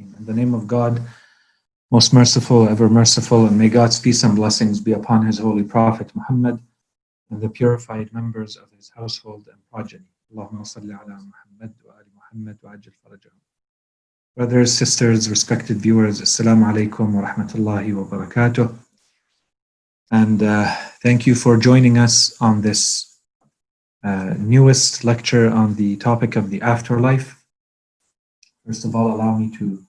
In the name of God, most merciful, ever merciful, and may God's peace and blessings be upon His holy Prophet Muhammad and the purified members of his household and progeny. Allahumma salli ala Muhammad wa ali Muhammad wa ajil farajahum. Brothers, sisters, respected viewers, Assalamu alaikum wa rahmatullahi wa barakatuh. And thank you for joining us on this newest lecture on the topic of the afterlife. First of all, allow me to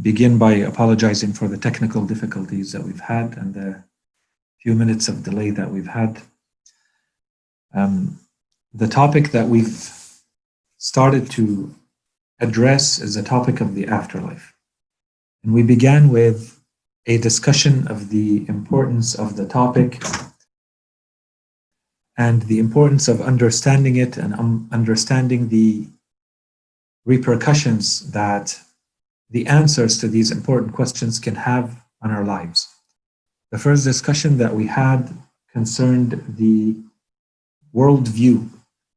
begin by apologizing for the technical difficulties that we've had and the few minutes of delay that we've had. The topic that we've started to address is the topic of the afterlife. And we began with a discussion of the importance of the topic and the importance of understanding it and understanding the repercussions that the answers to these important questions can have on our lives. The first discussion that we had concerned the worldview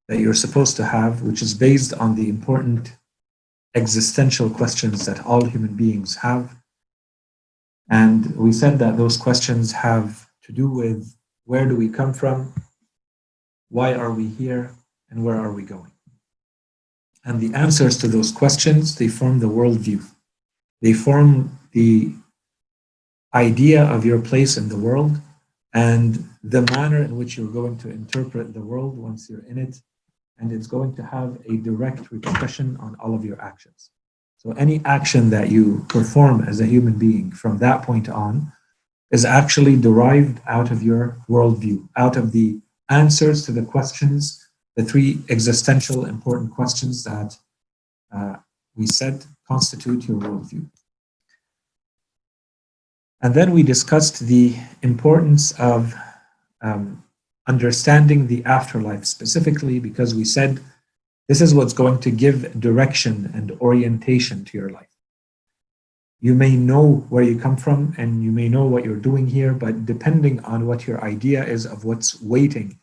that you're supposed to have, which is based on the important existential questions that all human beings have. And we said that those questions have to do with where do we come from, why are we here, and where are we going? And the answers to those questions, they form the worldview. They form the idea of your place in the world and the manner in which you're going to interpret the world once you're in it. And it's going to have a direct repercussion on all of your actions. So any action that you perform as a human being from that point on is actually derived out of your worldview, out of the answers to the questions, the three existential important questions that we said constitute your worldview. And then we discussed the importance of understanding the afterlife specifically, because we said this is what's going to give direction and orientation to your life. You may know where you come from and you may know what you're doing here, but depending on what your idea is of what's waiting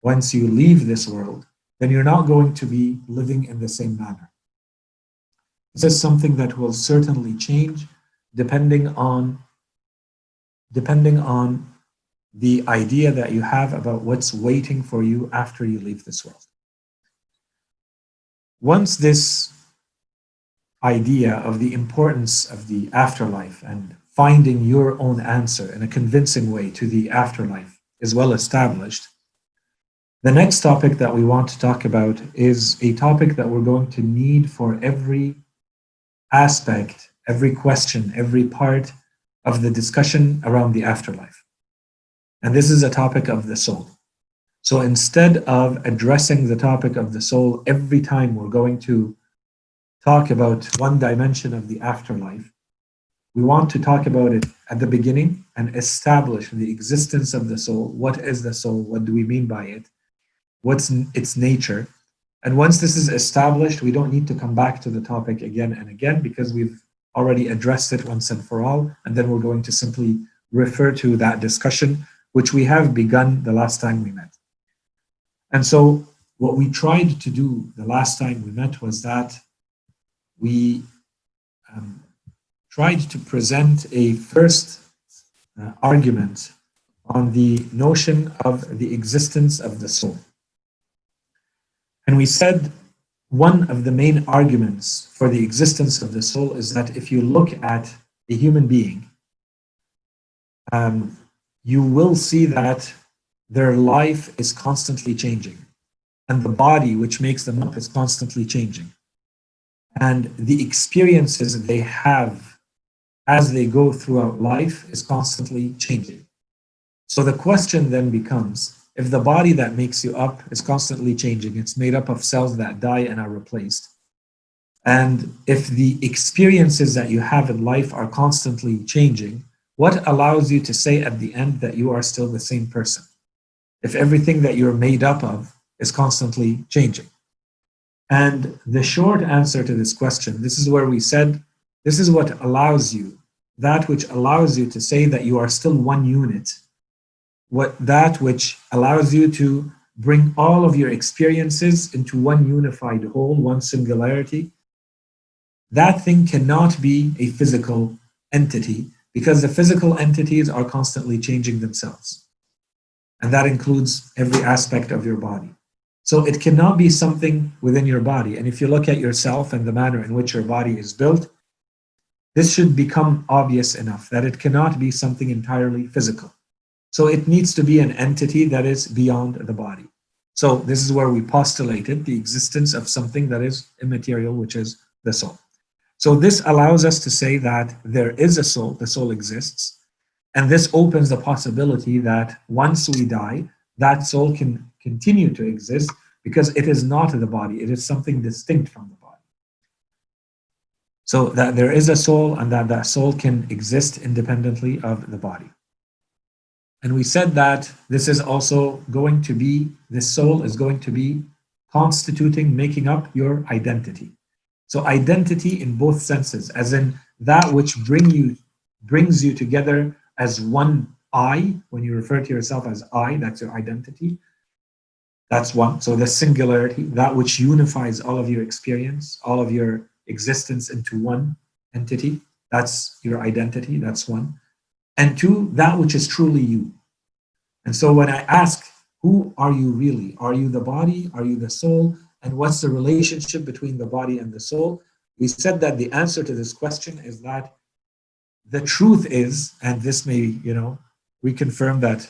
once you leave this world, then you're not going to be living in the same manner. This is something that will certainly change depending on the idea that you have about what's waiting for you after you leave this world. Once this idea of the importance of the afterlife and finding your own answer in a convincing way to the afterlife is well established, the next topic that we want to talk about is a topic that we're going to need for every aspect, every question, every part of the discussion around the afterlife. And this is a topic of the soul. So instead of addressing the topic of the soul every time we're going to talk about one dimension of the afterlife, we want to talk about it at the beginning and establish the existence of the soul. What is the soul? What do we mean by it? What's its nature? And once this is established, we don't need to come back to the topic again and again because we've already addressed it once and for all. And then we're going to simply refer to that discussion, which we have begun the last time we met. And so what we tried to do the last time we met was that we tried to present a first argument on the notion of the existence of the soul. And we said one of the main arguments for the existence of the soul is that if you look at a human being, you will see that their life is constantly changing, and the body which makes them up is constantly changing. And the experiences they have as they go throughout life is constantly changing. So the question then becomes, if the body that makes you up is constantly changing, it's made up of cells that die and are replaced. And if the experiences that you have in life are constantly changing, what allows you to say at the end that you are still the same person? If everything that you're made up of is constantly changing. And the short answer to this question, this is where we said, this is what allows you, that which allows you to say that you are still one unit, that which allows you to bring all of your experiences into one unified whole, one singularity. that thing cannot be a physical entity because the physical entities are constantly changing themselves. And that includes every aspect of your body. So it cannot be something within your body. And if you look at yourself and the manner in which your body is built, this should become obvious enough that it cannot be something entirely physical. So it needs to be an entity that is beyond the body. So this is where we postulated the existence of something that is immaterial, which is the soul. So this allows us to say that there is a soul, the soul exists, and this opens the possibility that once we die, that soul can continue to exist because it is not the body, it is something distinct from the body. So that there is a soul and that that soul can exist independently of the body. And we said that this is also going to be, this soul is going to be constituting, making up your identity. So identity in both senses, as in that which brings you together as one I. When you refer to yourself as I, that's your identity. That's one. So the singularity, that which unifies all of your experience, all of your existence into one entity. That's your identity. That's one. And two, that which is truly you. And so when I ask, who are you really? Are you the body? Are you the soul? And what's the relationship between the body and the soul? We said that the answer to this question is that the truth is, and this may, reconfirm that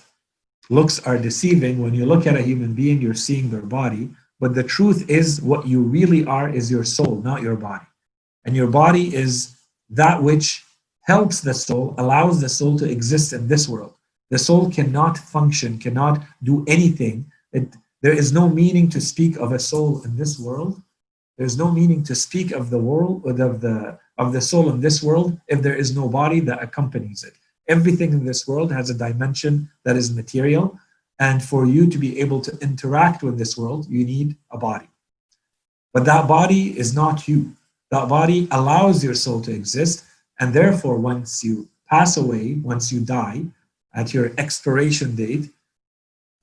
looks are deceiving. When you look at a human being, you're seeing their body. But the truth is, what you really are is your soul, not your body. And your body is that which helps the soul, allows the soul to exist in this world. The soul cannot function, cannot do anything. There is no meaning to speak of a soul in this world. There's no meaning to speak of the world, of the soul in this world, if there is no body that accompanies it. Everything in this world has a dimension that is material, and for you to be able to interact with this world, you need a body. But that body is not you. That body allows your soul to exist, and therefore, once you pass away, once you die, at your expiration date,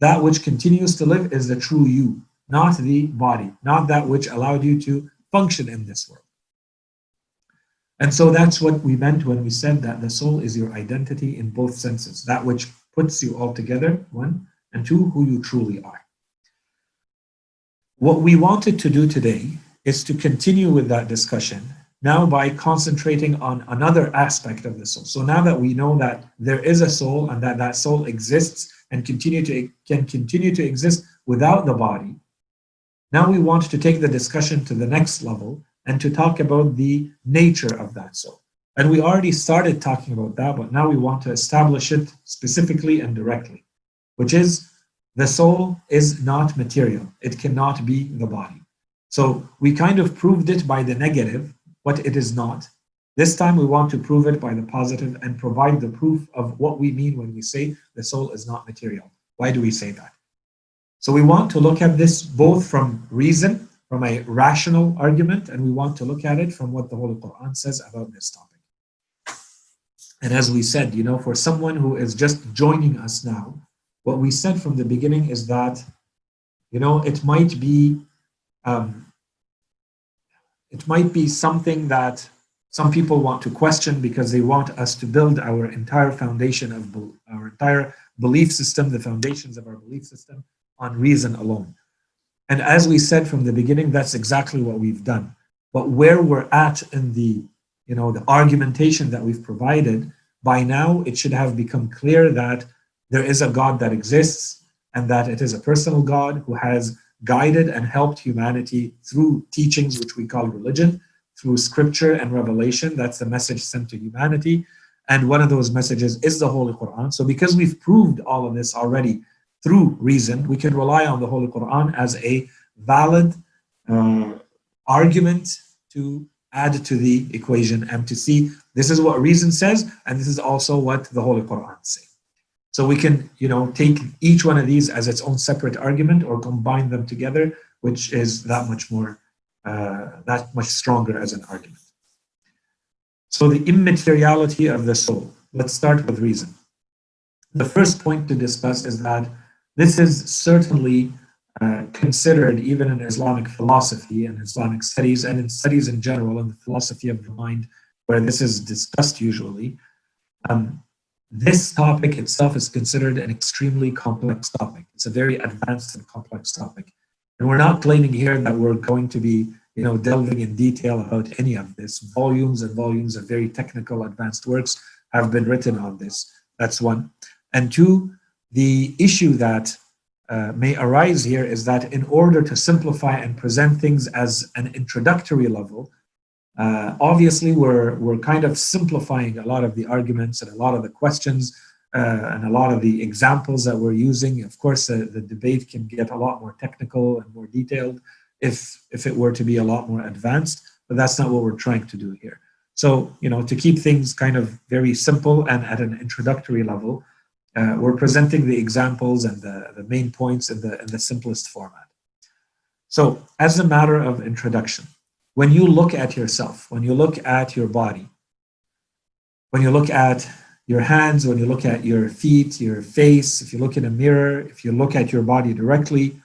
that which continues to live is the true you, not the body, not that which allowed you to function in this world. And so that's what we meant when we said that the soul is your identity in both senses, that which puts you all together, one, and two, who you truly are. What we wanted to do today is to continue with that discussion now by concentrating on another aspect of the soul. So now that we know that there is a soul and that that soul exists and can continue to exist without the body, now we want to take the discussion to the next level and to talk about the nature of that soul. And we already started talking about that, but now we want to establish it specifically and directly, which is the soul is not material. It cannot be the body. So we kind of proved it by the negative, what it is not. This time we want to prove it by the positive and provide the proof of what we mean when we say the soul is not material. Why do we say that? So we want to look at this both from reason, from a rational argument, and we want to look at it from what the Holy Quran says about this topic. And as we said, for someone who is just joining us now, what we said from the beginning is that, it might be something that some people want to question because they want us to build our entire foundation of our entire belief system, the foundations of our belief system, on reason alone. And as we said from the beginning, that's exactly what we've done. But where we're at in the argumentation that we've provided, by now it should have become clear that there is a God that exists and that it is a personal God who has guided and helped humanity through teachings, which we call religion, through scripture and revelation. That's the message sent to humanity. And one of those messages is the Holy Quran. So because we've proved all of this already through reason, we can rely on the Holy Quran as a valid argument to add to the equation and to see this is what reason says, and this is also what the Holy Quran says. So we can, take each one of these as its own separate argument or combine them together, which is that much stronger as an argument. So the immateriality of the soul. Let's start with reason. The first point to discuss is that this is certainly considered even in Islamic philosophy and Islamic studies and in studies in general in the philosophy of the mind, where this is discussed usually. Um, this topic itself is considered an extremely complex topic. It's a very advanced and complex topic. And we're not claiming here that we're going to be, delving in detail about any of this. Volumes and volumes of very technical, advanced works have been written on this. That's one. And two, the issue that may arise here is that in order to simplify and present things as an introductory level, obviously we're kind of simplifying a lot of the arguments and a lot of the questions and a lot of the examples that we're using. Of course, the debate can get a lot more technical and more detailed if it were to be a lot more advanced, but that's not what we're trying to do here. So, to keep things kind of very simple and at an introductory level, we're presenting the examples and the main points in the simplest format. So, as a matter of introduction, when you look at yourself, when you look at your body, when you look at your hands, when you look at your feet, your face, if you look in a mirror, if you look at your body directly,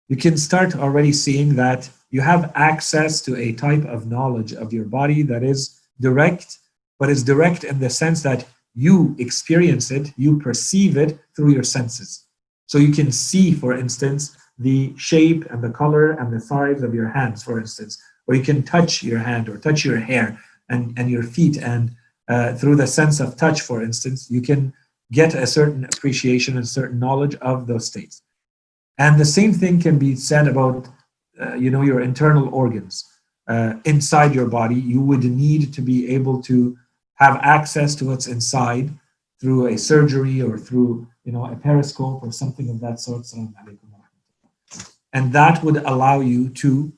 you can start already seeing that you have access to a type of knowledge of your body that is direct, but is direct in the sense that you experience it, you perceive it through your senses. So you can see, for instance, the shape and the color and the size of your hands, for instance, or you can touch your hand or touch your hair and your feet. And through the sense of touch, for instance, you can get a certain appreciation and certain knowledge of those states. And the same thing can be said about, your internal organs. Inside your body, you would need to be able to have access to what's inside through a surgery or through, a periscope or something of that sort. And that would allow you to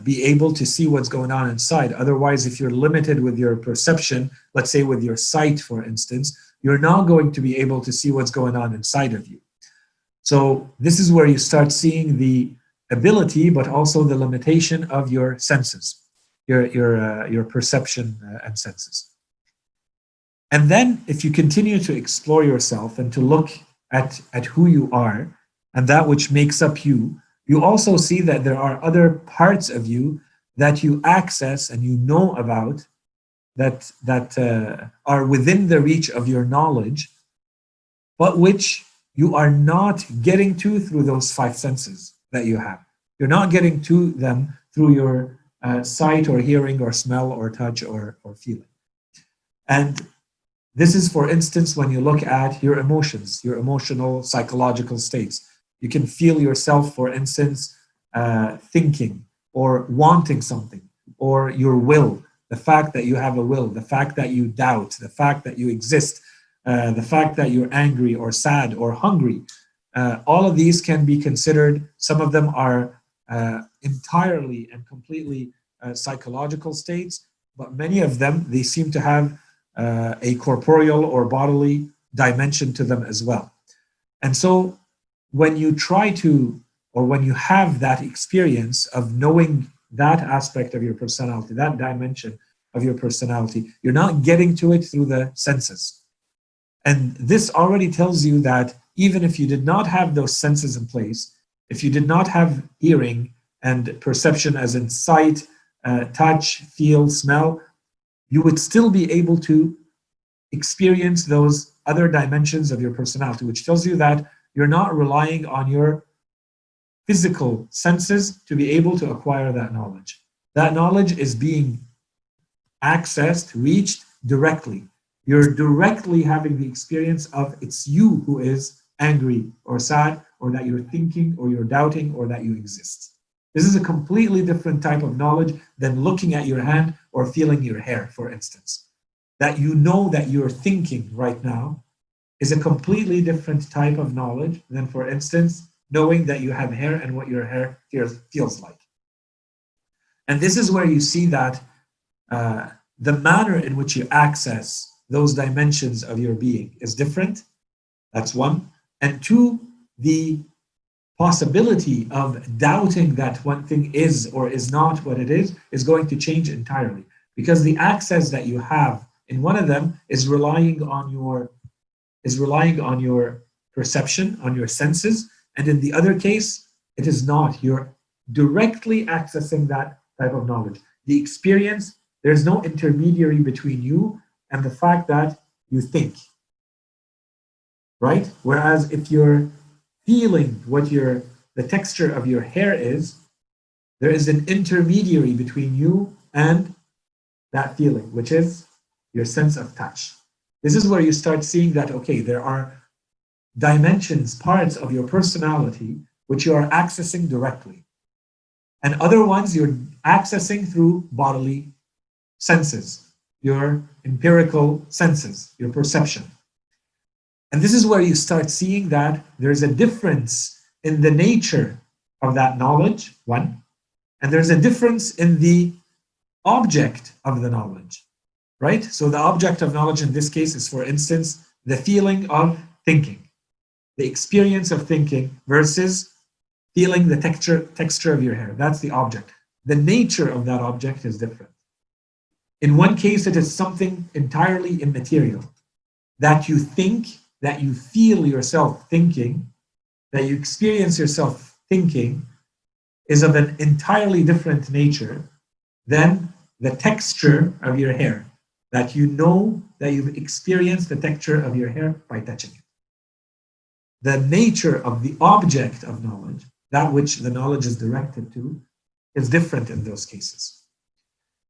be able to see what's going on inside. Otherwise, if you're limited with your perception, let's say with your sight, for instance, you're not going to be able to see what's going on inside of you. So this is where you start seeing the ability, but also the limitation of your senses, your perception and senses. And then if you continue to explore yourself and to look at who you are and that which makes up you, you also see that there are other parts of you that you access and you know about that are within the reach of your knowledge, but which you are not getting to through those five senses that you have. You're not getting to them through your sight or hearing or smell or touch or feeling. And this is, for instance, when you look at your emotions, your emotional, psychological states. You can feel yourself, for instance, thinking or wanting something, or your will, the fact that you have a will, the fact that you doubt, the fact that you exist, the fact that you're angry or sad or hungry. All of these can be considered, some of them are entirely and completely psychological states, but many of them, they seem to have a corporeal or bodily dimension to them as well. And so when you try to, or when you have that experience of knowing that aspect of your personality, that dimension of your personality, you're not getting to it through the senses. And this already tells you that even if you did not have those senses in place, if you did not have hearing and perception as in sight, touch, feel, smell, you would still be able to experience those other dimensions of your personality, which tells you that you're not relying on your physical senses to be able to acquire that knowledge. That knowledge is being accessed, reached directly. You're directly having the experience of it's you who is angry or sad, or that you're thinking or you're doubting or that you exist. This is a completely different type of knowledge than looking at your hand or feeling your hair, for instance. That you know that you're thinking right now is a completely different type of knowledge than, for instance, knowing that you have hair and what your hair feels like. And this is where you see that the manner in which you access those dimensions of your being is different. That's one. And two, the possibility of doubting that one thing is or is not what it is going to change entirely, because the access that you have in one of them is relying on your perception, on your senses, And in the other case, it is not. You're directly accessing that type of knowledge. The experience, there's no intermediary between you and the fact that you think, right? Whereas if you're feeling what the texture of your hair is, there is an intermediary between you and that feeling, which is your sense of touch. This is where you start seeing that, okay, there are dimensions, parts of your personality which you are accessing directly, and other ones you're accessing through bodily senses, your empirical senses, your perception. And this is where you start seeing that there's a difference in the nature of that knowledge, one, and there's a difference in the object of the knowledge, right? So the object of knowledge in this case is, for instance, the feeling of thinking, the experience of thinking versus feeling the texture of your hair. That's the object. The nature of that object is different. In one case, it is something entirely immaterial that you think, that you feel yourself thinking, that you experience yourself thinking is of an entirely different nature than the texture of your hair, that you know that you've experienced the texture of your hair by touching it. The nature of the object of knowledge, that which the knowledge is directed to, is different in those cases.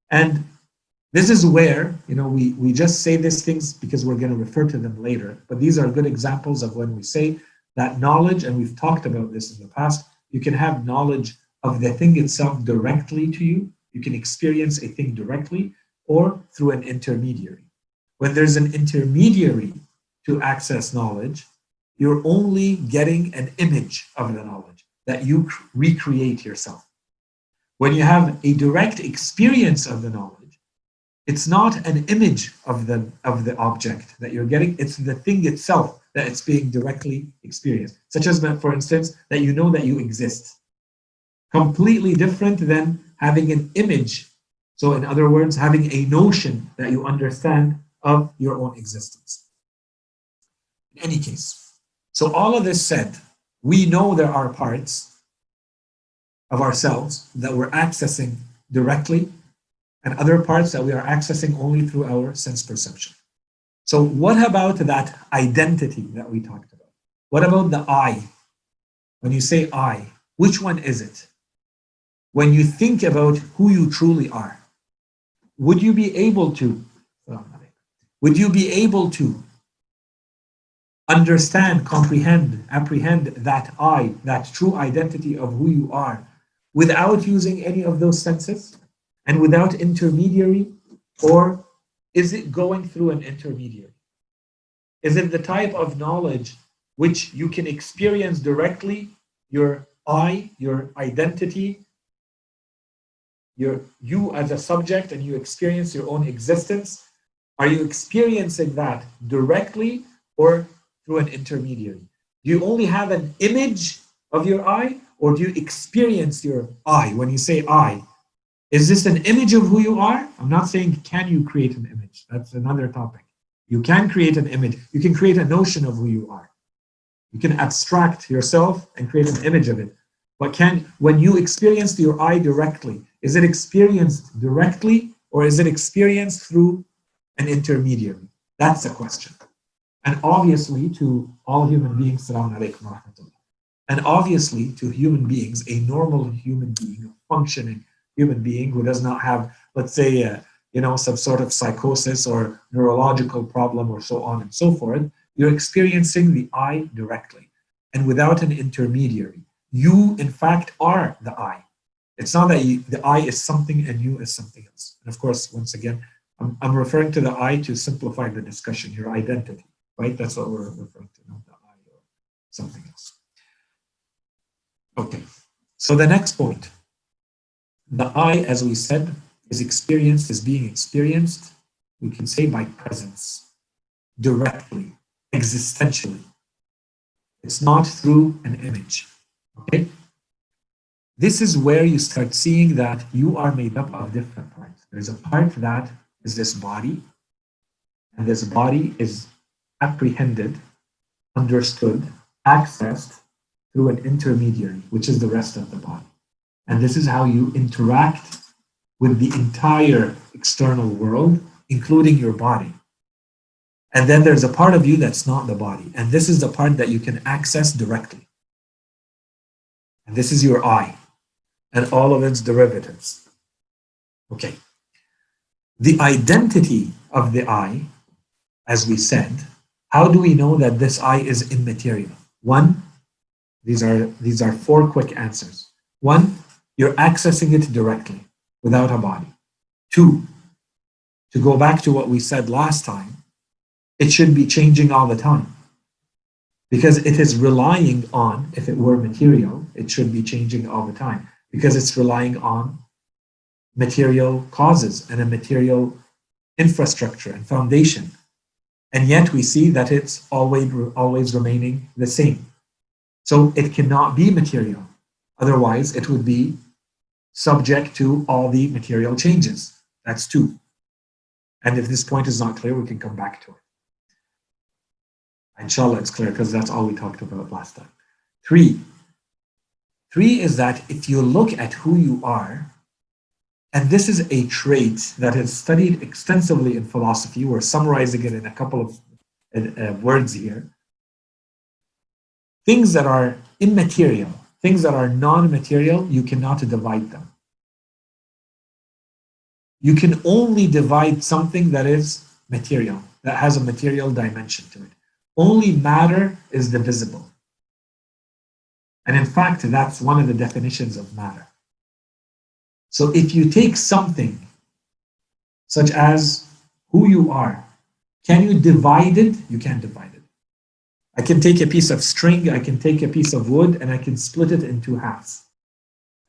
And this is where, we just say these things because we're going to refer to them later, but these are good examples of when we say that knowledge, and we've talked about this in the past, you can have knowledge of the thing itself directly to you. You can experience a thing directly or through an intermediary. When there's an intermediary to access knowledge, you're only getting an image of the knowledge that you recreate yourself. When you have a direct experience of the knowledge, it's not an image of the object that you're getting, it's the thing itself that it's being directly experienced. Such as, for instance, that you know that you exist. Completely different than having an image. So in other words, having a notion that you understand of your own existence. In any case, so all of this said, we know there are parts of ourselves that we're accessing directly and other parts that we are accessing only through our sense perception. So what about that identity that we talked about? What about the I? When you say I, which one is it? When you think about who you truly are, would you be able to understand, comprehend, apprehend that I, that true identity of who you are, without using any of those senses and without intermediary? Or is it going through an intermediary? Is it the type of knowledge which you can experience directly, your I, your identity, you as a subject, and you experience your own existence? Are you experiencing that directly or through an intermediary? Do you only have an image of your I, or do you experience your I? When you say I, is this an image of who you are? I'm not saying can you create an image. That's another topic. You can create an image. You can create a notion of who you are. You can abstract yourself and create an image of it. But when you experience your I directly, is it experienced directly or is it experienced through an intermediary? That's the question. And obviously to all human beings, Assalamu alaikum wa rahmatullah. And obviously to human beings, a normal human being, a functioning human being who does not have, let's say, some sort of psychosis or neurological problem or so on and so forth, you're experiencing the I directly and without an intermediary. You, in fact, are the I. It's not that the I is something and you is something else. And of course, once again, I'm referring to the I to simplify the discussion, your identity, right? That's what we're referring to, not the I or something else. Okay, so the next point. The I, as we said, is being experienced, we can say, by presence, directly, existentially. It's not through an image, okay? This is where you start seeing that you are made up of different parts. There's a part that is this body, and this body is apprehended, understood, accessed through an intermediary, which is the rest of the body. And this is how you interact with the entire external world, including your body. And then there's a part of you that's not the body. And this is the part that you can access directly. And this is your I and all of its derivatives. Okay. The identity of the I, as we said, how do we know that this I is immaterial? One, these are four quick answers. One, you're accessing it directly without a body. Two, to go back to what we said last time, it should be changing all the time because it is relying on, if it were material, it should be changing all the time because it's relying on material causes and a material infrastructure and foundation. And yet we see that it's always remaining the same. So it cannot be material. Otherwise, it would be subject to all the material changes. That's two. And if this point is not clear, we can come back to it. Inshallah, it's clear because that's all we talked about last time. Three is that if you look at who you are, and this is a trait that is studied extensively in philosophy, we're summarizing it in a couple of words here. Things that are immaterial, things that are non-material, you cannot divide them. You can only divide something that is material, that has a material dimension to it. Only matter is divisible. And in fact, that's one of the definitions of matter. So if you take something such as who you are, can you divide it? You can't divide it. I can take a piece of string, I can take a piece of wood, and I can split it in two halves.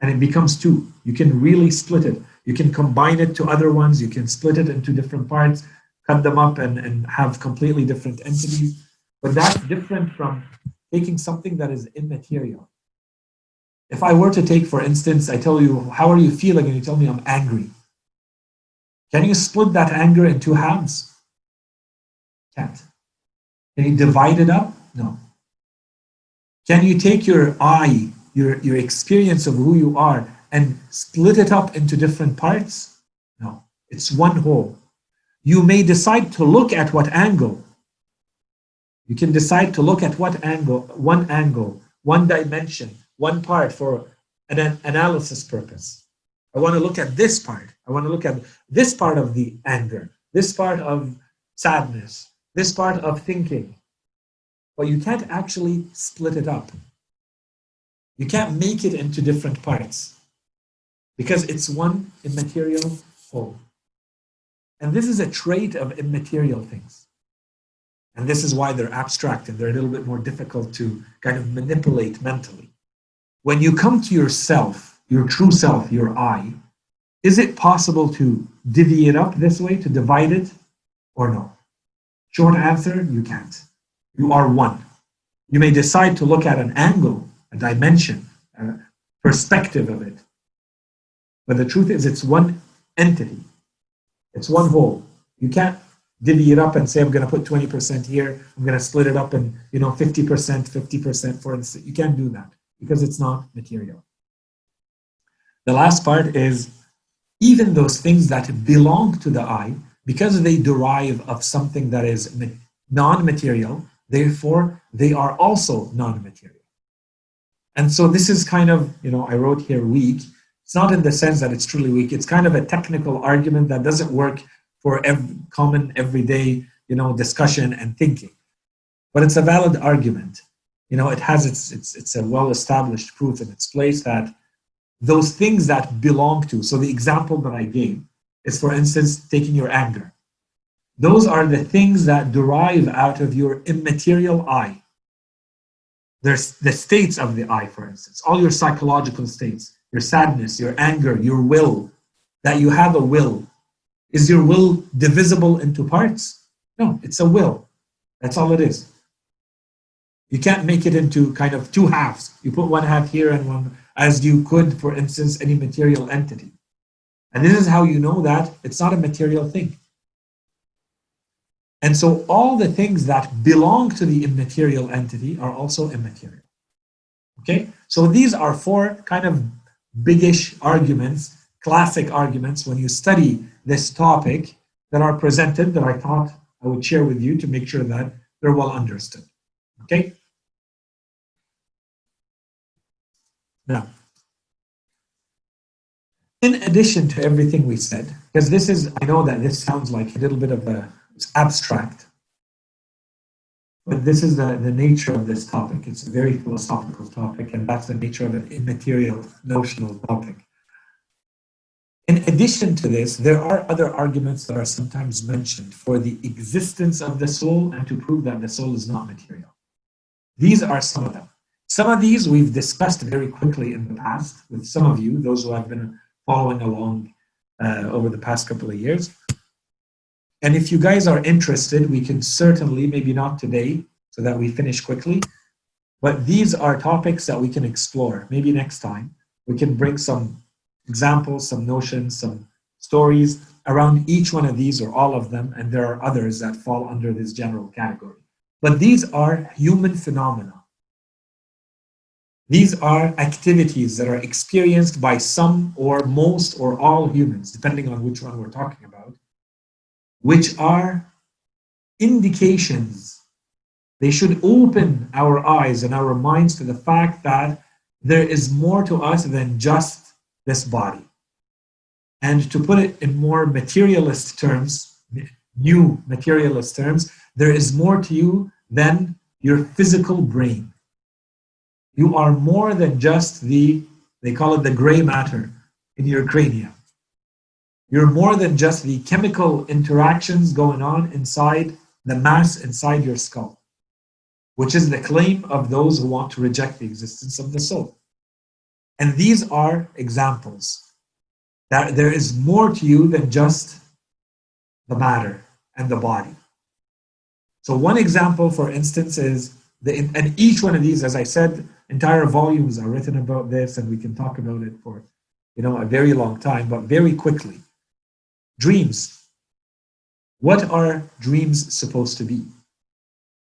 And it becomes two. You can really split it. You can combine it to other ones. You can split it into different parts, cut them up and have completely different entities. But that's different from taking something that is immaterial. If I were to take, for instance, I tell you, how are you feeling? And you tell me I'm angry. Can you split that anger in two halves? Can't. Can you divide it up? No. Can you take your I, your experience of who you are, and split it up into different parts? No. It's one whole. You may decide to look at what angle. You can decide to look at what angle, one dimension, one part for an analysis purpose. I want to look at this part. I want to look at this part of the anger, this part of sadness, this part of thinking. But you can't actually split it up. You can't make it into different parts because it's one immaterial whole. And this is a trait of immaterial things. And this is why they're abstract and they're a little bit more difficult to kind of manipulate mentally. When you come to yourself, your true self, your I, is it possible to divvy it up this way, to divide it, or no? Short answer, you can't. You are one. You may decide to look at an angle, a dimension, a perspective of it. But the truth is it's one entity. It's one whole. You can't divvy it up and say, I'm going to put 20% here. I'm going to split it up and, 50%, 50%, for instance. You can't do that because it's not material. The last part is even those things that belong to the I, because they derive of something that is non-material, therefore they are also non-material. And so this is kind of, I wrote here weak. It's not in the sense that it's truly weak. It's kind of a technical argument that doesn't work for common everyday, discussion and thinking. But it's a valid argument. It has it's a well-established proof in its place that those things that belong to, so the example that I gave is, for instance, taking your anger. Those are the things that derive out of your immaterial I. There's the states of the I, for instance, all your psychological states, your sadness, your anger, your will, that you have a will. Is your will divisible into parts? No, it's a will. That's all it is. You can't make it into kind of two halves. You put one half here and one, as you could, for instance, any material entity. And this is how you know that it's not a material thing. And so all the things that belong to the immaterial entity are also immaterial. Okay, so these are four kind of biggish arguments, classic arguments when you study this topic that are presented that I thought I would share with you to make sure that they're well understood. Okay, now, in addition to everything we said, because this is, I know that this sounds like a little bit of a abstract, but this is the nature of this topic. It's a very philosophical topic, and that's the nature of an immaterial, notional topic. In addition to this, there are other arguments that are sometimes mentioned for the existence of the soul and to prove that the soul is not material. These are some of them. Some of these we've discussed very quickly in the past with some of you, those who have been following along over the past couple of years. And if you guys are interested, we can certainly, maybe not today, so that we finish quickly, but these are topics that we can explore. Maybe next time we can bring some examples, some notions, some stories around each one of these or all of them, and there are others that fall under this general category. But these are human phenomena. These are activities that are experienced by some or most or all humans, depending on which one we're talking about, which are indications. They should open our eyes and our minds to the fact that there is more to us than just this body. And to put it in more materialist terms, new materialist terms, there is more to you than your physical brain. You are more than just they call it the gray matter in your cranium. You're more than just the chemical interactions going on inside the mass inside your skull, which is the claim of those who want to reject the existence of the soul. And these are examples that there is more to you than just the matter and the body. So one example, for instance, is and each one of these, as I said, entire volumes are written about this, and we can talk about it for a very long time, but very quickly. Dreams. What are dreams supposed to be?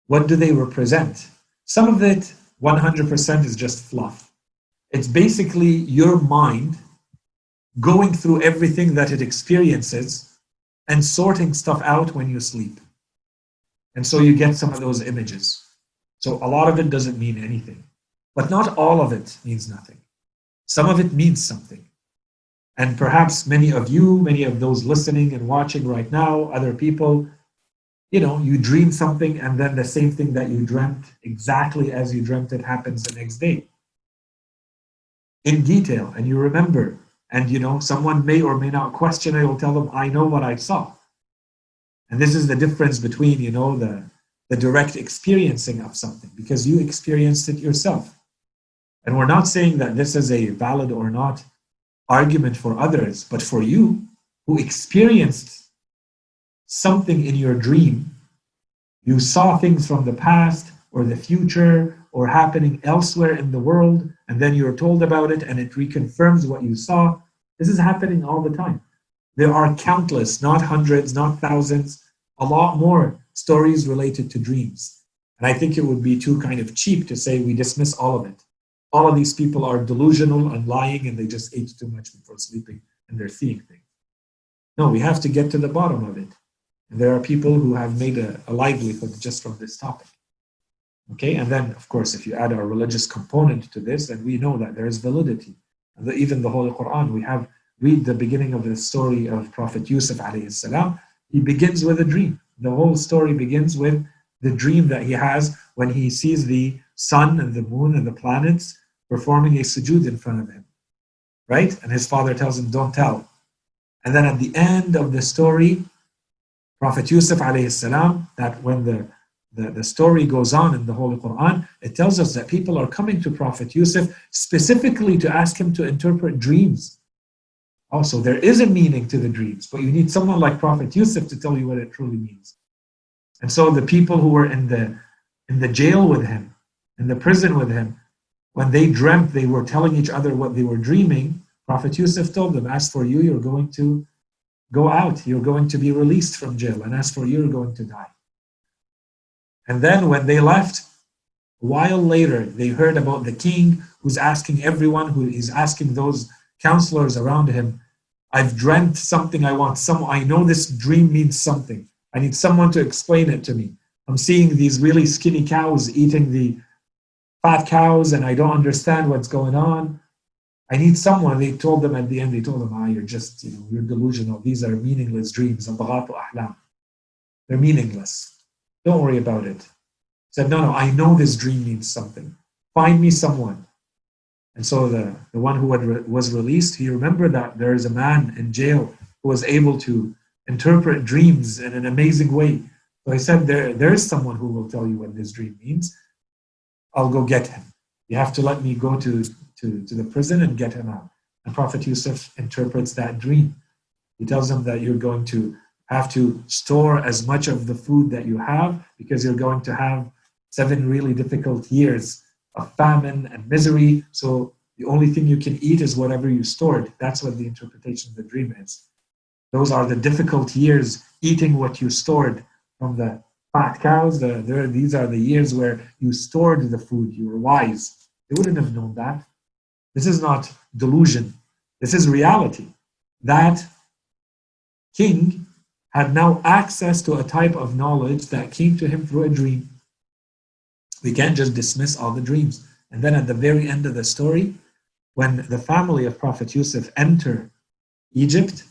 What do they represent? Some of it, 100%, is just fluff. It's basically your mind going through everything that it experiences and sorting stuff out when you sleep. And so you get some of those images. So a lot of it doesn't mean anything, but not all of it means nothing. Some of it means something. And perhaps many of you, many of those listening and watching right now, other people, you dream something and then the same thing that you dreamt, exactly as you dreamt it, happens the next day. In detail, and you remember. And someone may or may not question it, will tell them, I know what I saw. And this is the difference between, the direct experiencing of something, because you experienced it yourself. And we're not saying that this is a valid or not argument for others, but for you who experienced something in your dream, you saw things from the past or the future or happening elsewhere in the world, and then you're told about it and it reconfirms what you saw. This is happening all the time. There are countless, not hundreds, not thousands, a lot more stories related to dreams. And I think it would be too kind of cheap to say we dismiss all of it. All of these people are delusional and lying, and they just ate too much before sleeping and they're seeing things. No, we have to get to the bottom of it. And there are people who have made a livelihood just from this topic. Okay, and then, of course, if you add a religious component to this, then we know that there is validity. Even the Holy Quran, read the beginning of the story of Prophet Yusuf alayhi salam. He begins with a dream. The whole story begins with the dream that he has when he sees the sun and the moon and the planets performing a sujood in front of him, right? And his father tells him, don't tell. And then at the end of the story, Prophet Yusuf alayhi salam, that when the story goes on in the Holy Quran, it tells us that people are coming to Prophet Yusuf specifically to ask him to interpret dreams. Also, there is a meaning to the dreams, but you need someone like Prophet Yusuf to tell you what it truly means. And so the people who were in the jail with him, in the prison with him, when they dreamt, they were telling each other what they were dreaming. Prophet Yusuf told them, as for you, you're going to go out. You're going to be released from jail. And as for you, you're going to die. And then when they left, A while later, they heard about the king who's asking everyone, who is asking those counselors around him, I've dreamt something, I know this dream means something. I need someone to explain it to me. I'm seeing these really skinny cows eating the fat cows and I don't understand what's going on. I need someone. They told them at the end, they told them, you're just, you're delusional. These are meaningless dreams. They're meaningless. Don't worry about it. Said, no, I know this dream means something. Find me someone. And so the one who was released, he remembered that there is a man in jail who was able to interpret dreams in an amazing way. So he said, there is someone who will tell you what this dream means. I'll go get him. You have to let me go to the prison and get him out. And Prophet Yusuf interprets that dream. He tells him that you're going to have to store as much of the food that you have because you're going to have 7 really difficult years of famine and misery. So the only thing you can eat is whatever you stored. That's what the interpretation of the dream is. Those are the difficult years, eating what you stored from the fat cows. These are the years where you stored the food. You were wise. They wouldn't have known that. This is not delusion. This is reality. That king had now access to a type of knowledge that came to him through a dream. We can't just dismiss all the dreams. And then at the very end of the story, when the family of Prophet Yusuf enter Egypt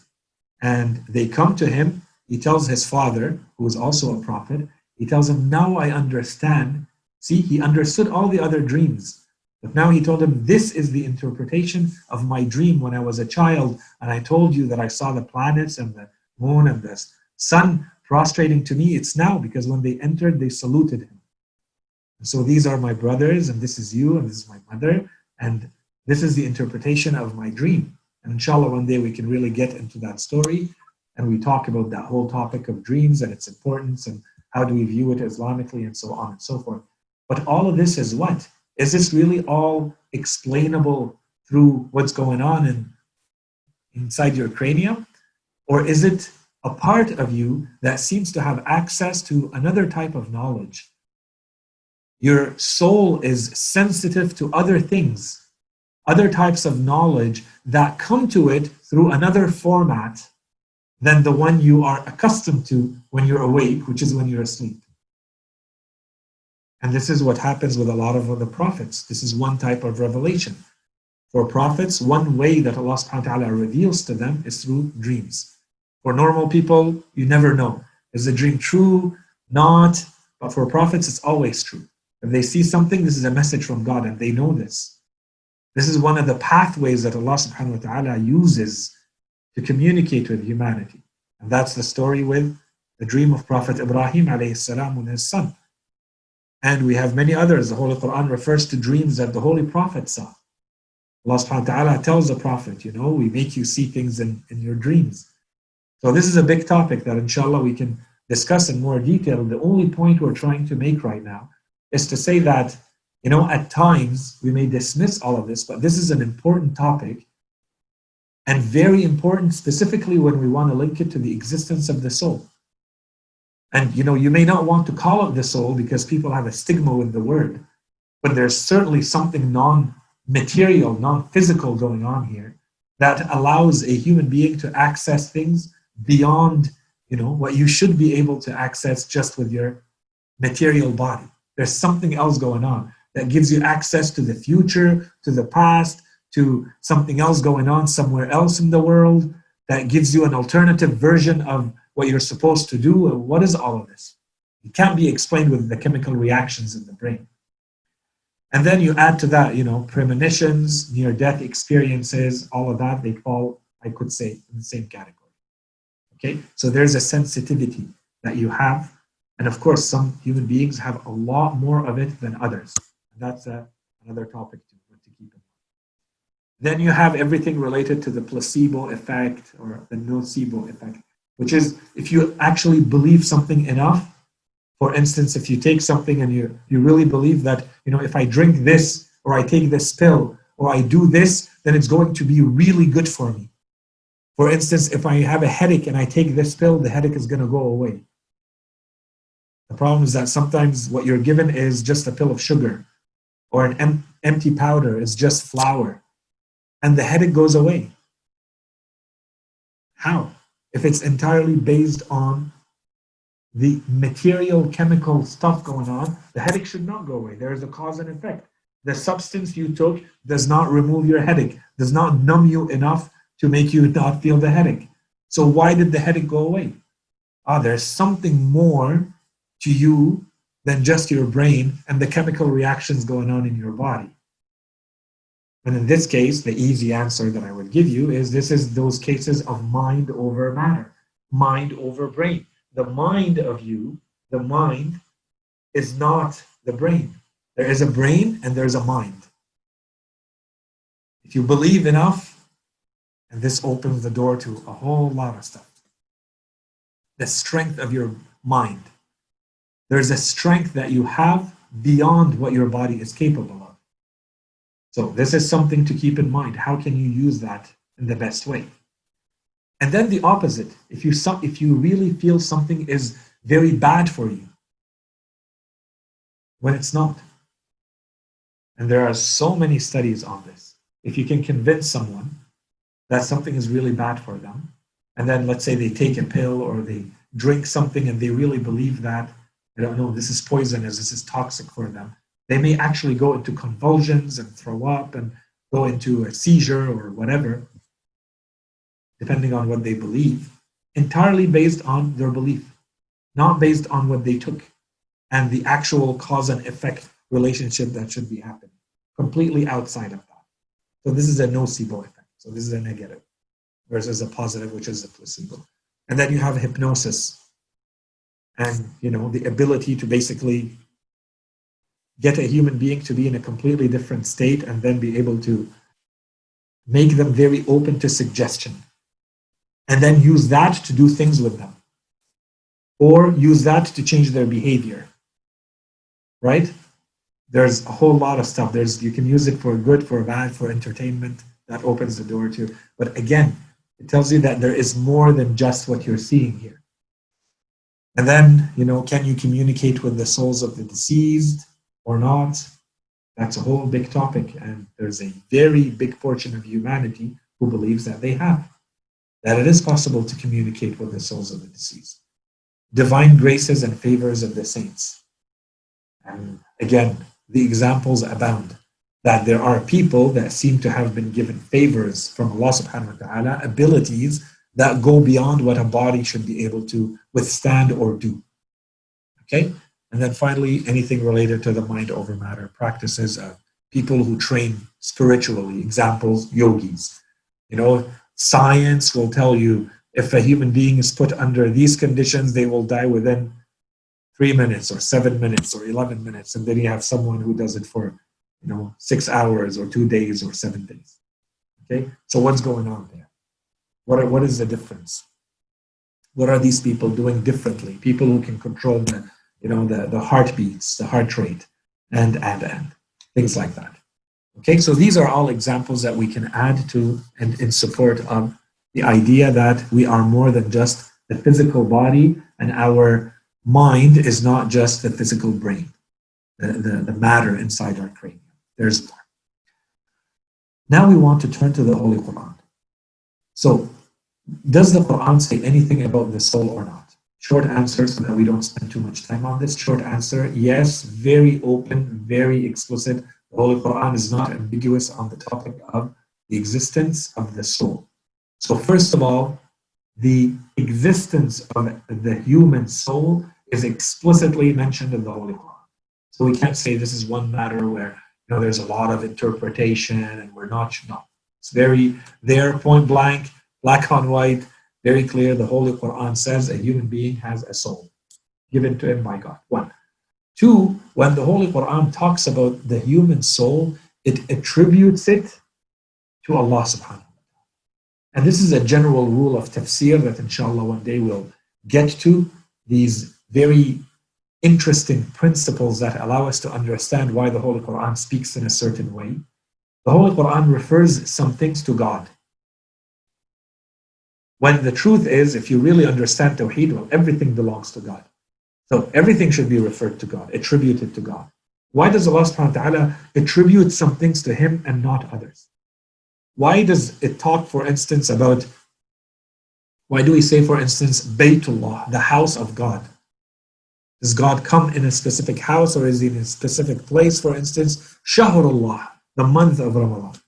and they come to him, he tells his father, who is also a prophet, he tells him, now I understand. See, he understood all the other dreams. But now he told him, this is the interpretation of my dream when I was a child. And I told you that I saw the planets and the moon and the sun prostrating to me. It's now because when they entered, they saluted him. And so these are my brothers, and this is you, and this is my mother. And this is the interpretation of my dream. And inshallah, one day we can really get into that story and we talk about that whole topic of dreams and its importance and how do we view it Islamically and so on and so forth. But all of this is what? Is this really all explainable through what's going on inside your cranium? Or is it a part of you that seems to have access to another type of knowledge? Your soul is sensitive to other things, other types of knowledge that come to it through another format than the one you are accustomed to when you're awake, which is when you're asleep. And this is what happens with a lot of the prophets. This is one type of revelation. For prophets, one way that Allah subhanahu wa ta'ala reveals to them is through dreams. For normal people, you never know. Is the dream true? Not. But for prophets, it's always true. If they see something, this is a message from God and they know this. This is one of the pathways that Allah subhanahu wa ta'ala uses to communicate with humanity. And that's the story with the dream of Prophet Ibrahim alayhi salam and his son. And we have many others. The Holy Quran refers to dreams that the Holy Prophet saw. Allah subhanahu wa ta'ala tells the Prophet, we make you see things in your dreams. So this is a big topic that inshallah we can discuss in more detail. The only point we're trying to make right now is to say that, at times we may dismiss all of this, but this is an important topic and very important specifically when we want to link it to the existence of the soul. And, you may not want to call it the soul because people have a stigma with the word, but there's certainly something non-material, non-physical going on here that allows a human being to access things beyond, what you should be able to access just with your material body. There's something else going on that gives you access to the future, to the past, to something else going on somewhere else in the world, that gives you an alternative version of what you're supposed to do. What is all of this? It can't be explained with the chemical reactions in the brain. And then you add to that, premonitions, near-death experiences, all of that, they fall, I could say, in the same category. Okay, so there's a sensitivity that you have. And of course, some human beings have a lot more of it than others. And that's another topic to keep in mind. Then you have everything related to the placebo effect or the nocebo effect, which is if you actually believe something enough. For instance, if you take something and you really believe that, if I drink this or I take this pill or I do this, then it's going to be really good for me. For instance, if I have a headache and I take this pill, the headache is going to go away. The problem is that sometimes what you're given is just a pill of sugar, or an empty powder is just flour, and the headache goes away. How? If it's entirely based on the material chemical stuff going on, the headache should not go away. There is a cause and effect. The substance you took does not remove your headache, does not numb you enough to make you not feel the headache. So why did the headache go away? There's something more to you than just your brain and the chemical reactions going on in your body. And in this case, the easy answer that I would give you is this is those cases of mind over matter, mind over brain. The mind of you, the mind is not the brain. There is a brain and there's a mind. If you believe enough, and this opens the door to a whole lot of stuff. The strength of your mind. There's a strength that you have beyond what your body is capable of. So this is something to keep in mind. How can you use that in the best way? And then the opposite. If you really feel something is very bad for you, when it's not. And there are so many studies on this. If you can convince someone that something is really bad for them, and then let's say they take a pill or they drink something and they really believe that, I don't know, this is poisonous, this is toxic for them, they may actually go into convulsions and throw up and go into a seizure or whatever, depending on what they believe, entirely based on their belief, not based on what they took and the actual cause and effect relationship that should be happening, completely outside of that. So this is a nocebo effect. So this is a negative versus a positive, which is a placebo. And then you have hypnosis and, the ability to basically get a human being to be in a completely different state and then be able to make them very open to suggestion and then use that to do things with them or use that to change their behavior, right? There's a whole lot of stuff. You can use it for good, for bad, for entertainment. That opens the door to. But again, it tells you that there is more than just what you're seeing here. And then, can you communicate with the souls of the deceased or not? That's a whole big topic. And there's a very big portion of humanity who believes that they have, that it is possible to communicate with the souls of the deceased. Divine graces and favors of the saints. And again, the examples abound that there are people that seem to have been given favors from Allah subhanahu wa ta'ala, abilities that go beyond what a body should be able to withstand or do. Okay? And then finally, anything related to the mind over matter practices of people who train spiritually, examples, yogis. Science will tell you if a human being is put under these conditions, they will die within 3 minutes or 7 minutes or 11 minutes. And then you have someone who does it for, 6 hours or 2 days or 7 days. Okay. So what's going on there? What is the difference? What are these people doing differently? People who can control the heartbeats, the heart rate, and things like that. Okay. So these are all examples that we can add to and in support of the idea that we are more than just the physical body, and our mind is not just the physical brain, the matter inside our cranium. There's more. Now we want to turn to the Holy Quran. So, does the Quran say anything about the soul or not? Short answer, so that we don't spend too much time on this. Short answer, yes, very open, very explicit. The Holy Quran is not ambiguous on the topic of the existence of the soul. So first of all, the existence of the human soul is explicitly mentioned in the Holy Quran. So we can't say this is one matter where there's a lot of interpretation and we're not. No, it's very there, point blank, black on white, very clear. The Holy Quran says a human being has a soul given to him by God. One. Two, when the Holy Quran talks about the human soul, it attributes it to Allah subhanahu wa ta'ala. And this is a general rule of tafsir that inshallah one day we'll get to, these very interesting principles that allow us to understand why the Holy Quran speaks in a certain way. The Holy Quran refers some things to God. When the truth is, if you really understand Tawheed, well, everything belongs to God. So everything should be referred to God, attributed to God. Why does Allah subhanahu wa ta'ala attribute some things to Him and not others? Why does it talk, for instance, about, why do we say, for instance, Baytullah, the house of God? Does God come in a specific house or is He in a specific place? For instance, Shahrullah, the month of Ramadan.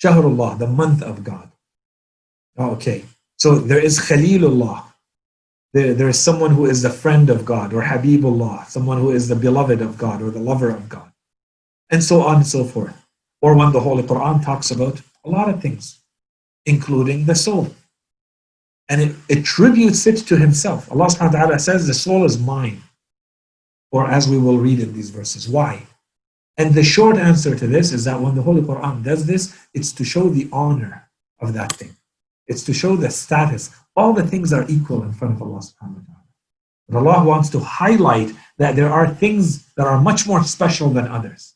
Shahrullah, the month of God. Okay, so there is Khalilullah. There is someone who is the friend of God, or Habibullah, someone who is the beloved of God, or the lover of God, and so on and so forth. Or when the Holy Quran talks about a lot of things, including the soul. And it attributes it to Himself. Allah subhanahu wa ta'ala says, the soul is mine. Or as we will read in these verses. Why? And the short answer to this is that when the Holy Quran does this, it's to show the honor of that thing. It's to show the status. All the things are equal in front of Allah subhanahu wa ta'ala. But Allah wants to highlight that there are things that are much more special than others.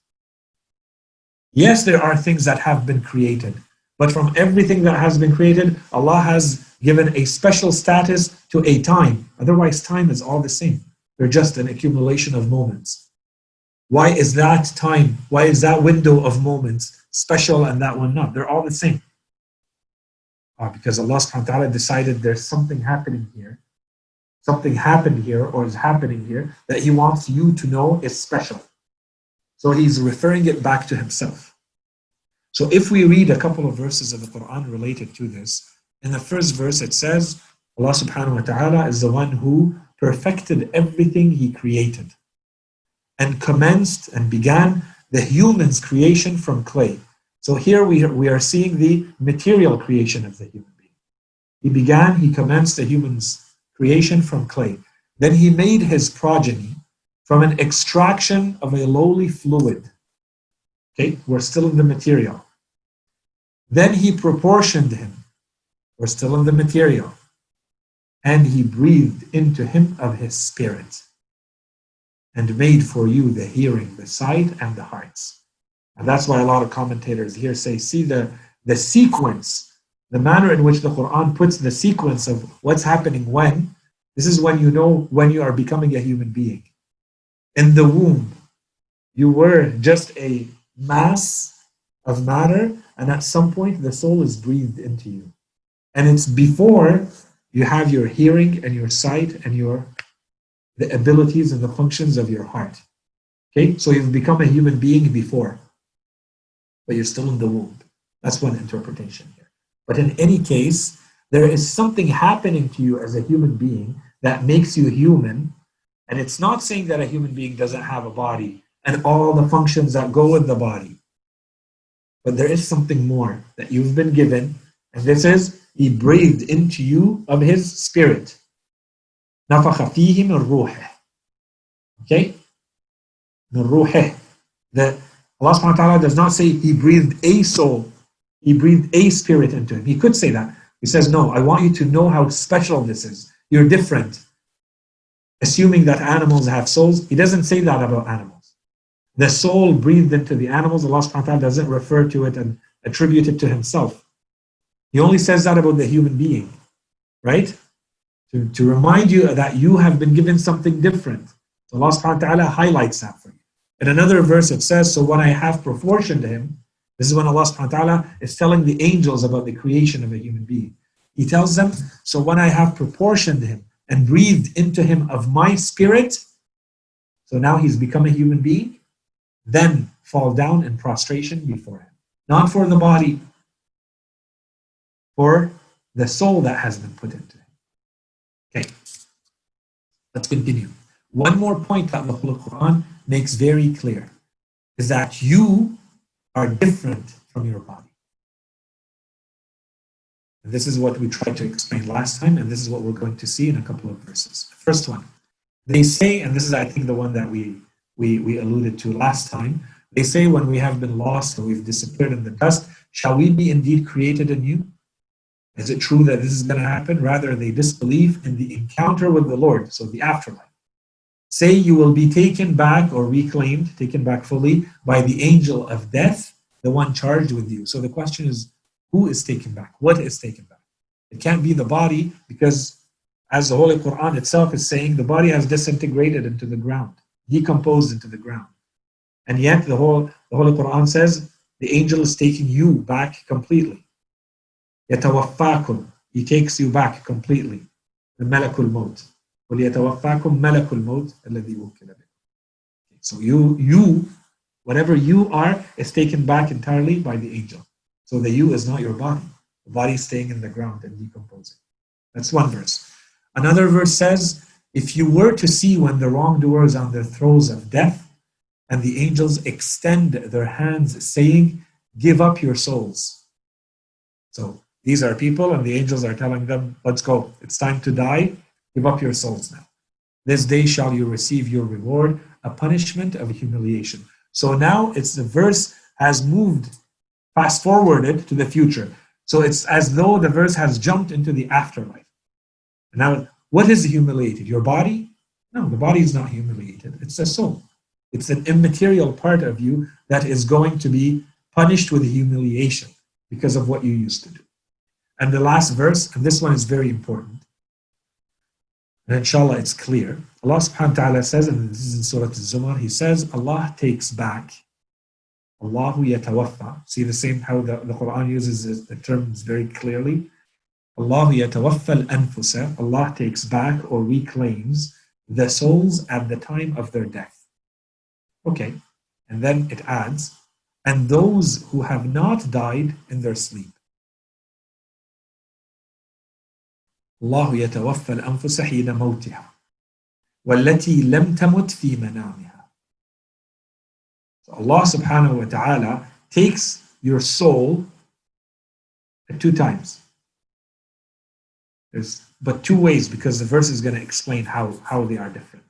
Yes, there are things that have been created, but from everything that has been created, Allah has given a special status to a time. Otherwise, time is all the same. They're just an accumulation of moments. Why is that time, why is that window of moments special and that one not? They're all the same. Because Allah subhanahu wa ta'ala decided there's something happening here. Something happened here or is happening here that He wants you to know is special. So He's referring it back to Himself. So if we read a couple of verses of the Quran related to this, in the first verse it says, Allah subhanahu wa ta'ala is the one who perfected everything He created and commenced and began the human's creation from clay. So here we are seeing the material creation of the human being. He commenced the human's creation from clay. Then He made his progeny from an extraction of a lowly fluid. Okay, we're still in the material. Then He proportioned him. We're still in the material. And He breathed into him of His spirit and made for you the hearing, the sight, and the hearts. And that's why a lot of commentators here say, see the sequence, the manner in which the Quran puts the sequence of what's happening when. This is when you know when you are becoming a human being. In the womb, you were just a mass of matter, and at some point the soul is breathed into you. And it's before you have your hearing and your sight and the abilities and the functions of your heart. Okay, so you've become a human being before, but you're still in the womb. That's one interpretation here. But in any case, there is something happening to you as a human being that makes you human. And it's not saying that a human being doesn't have a body and all the functions that go with the body. But there is something more that you've been given. And this is, He breathed into you of His spirit. نفخ فيه من روحه. Okay? من روحه. Allah subhanahu wa ta'ala does not say He breathed a soul. He breathed a spirit into him. He could say that. He says, no, I want you to know how special this is. You're different. Assuming that animals have souls, He doesn't say that about animals. The soul breathed into the animals, Allah subhanahu wa ta'ala doesn't refer to it and attribute it to Himself. He only says that about the human being, right? To remind you that you have been given something different. So Allah subhanahu wa ta'ala highlights that for you. In another verse it says, so when I have proportioned him, this is when Allah subhanahu wa ta'ala is telling the angels about the creation of a human being. He tells them, so when I have proportioned him and breathed into him of my spirit, so now he's become a human being, then fall down in prostration before him. Not for the body, for the soul that has been put into him. Okay, let's continue. One more point that the Holy Quran makes very clear is that you are different from your body. And this is what we tried to explain last time, and this is what we're going to see in a couple of verses. The first one, they say, and this is I think the one that we alluded to last time, they say when we have been lost and we've disappeared in the dust, shall we be indeed created anew? Is it true that this is going to happen? Rather, they disbelieve in the encounter with the Lord, so the afterlife. Say you will be taken back or reclaimed, taken back fully by the angel of death, the one charged with you. So the question is, who is taken back? What is taken back? It can't be the body because As the Holy Quran itself is saying, the body has disintegrated into the ground, decomposed into the ground. And yet the Holy Quran says the angel is taking you back completely. يَتَوَفَّاكُمْ. He takes you back completely. The Malakul Maut. وَلِيَتَوَفَّاكُمْ مَلَكُ الْمَوْتِ الَّذِي وُكِّلَ بِكُمْ. So whatever you are, is taken back entirely by the angel. So the you is not your body. The body is staying in the ground and decomposing. That's one verse. Another verse says, if you were to see when the wrongdoers are on the throes of death, and the angels extend their hands, saying, give up your souls. So these are people, and the angels are telling them, let's go. It's time to die. Give up your souls now. This day shall you receive your reward, a punishment of humiliation. So now the verse has moved, fast forwarded to the future. So it's as though the verse has jumped into the afterlife. Now, what is humiliated? Your body? No, the body is not humiliated. It's the soul. It's an immaterial part of you that is going to be punished with humiliation because of what you used to do. And the last verse, and this one is very important, and inshallah it's clear. Allah subhanahu wa ta'ala says, and this is in Surah Al-Zumar, He says, Allah takes back, Allahu yatawaffa. See the same how the Quran uses the terms very clearly. Allahu yatawaffa al-anfusa. Allah takes back or reclaims the souls at the time of their death. Okay, and then it adds, and those who have not died in their sleep. Allahu yatawaffa al-anfusa hina mawtiha wallati lam tamut fi manamiha. So Allah subhanahu wa ta'ala takes your soul at two times. There's but two ways, because the verse is going to explain how they are different.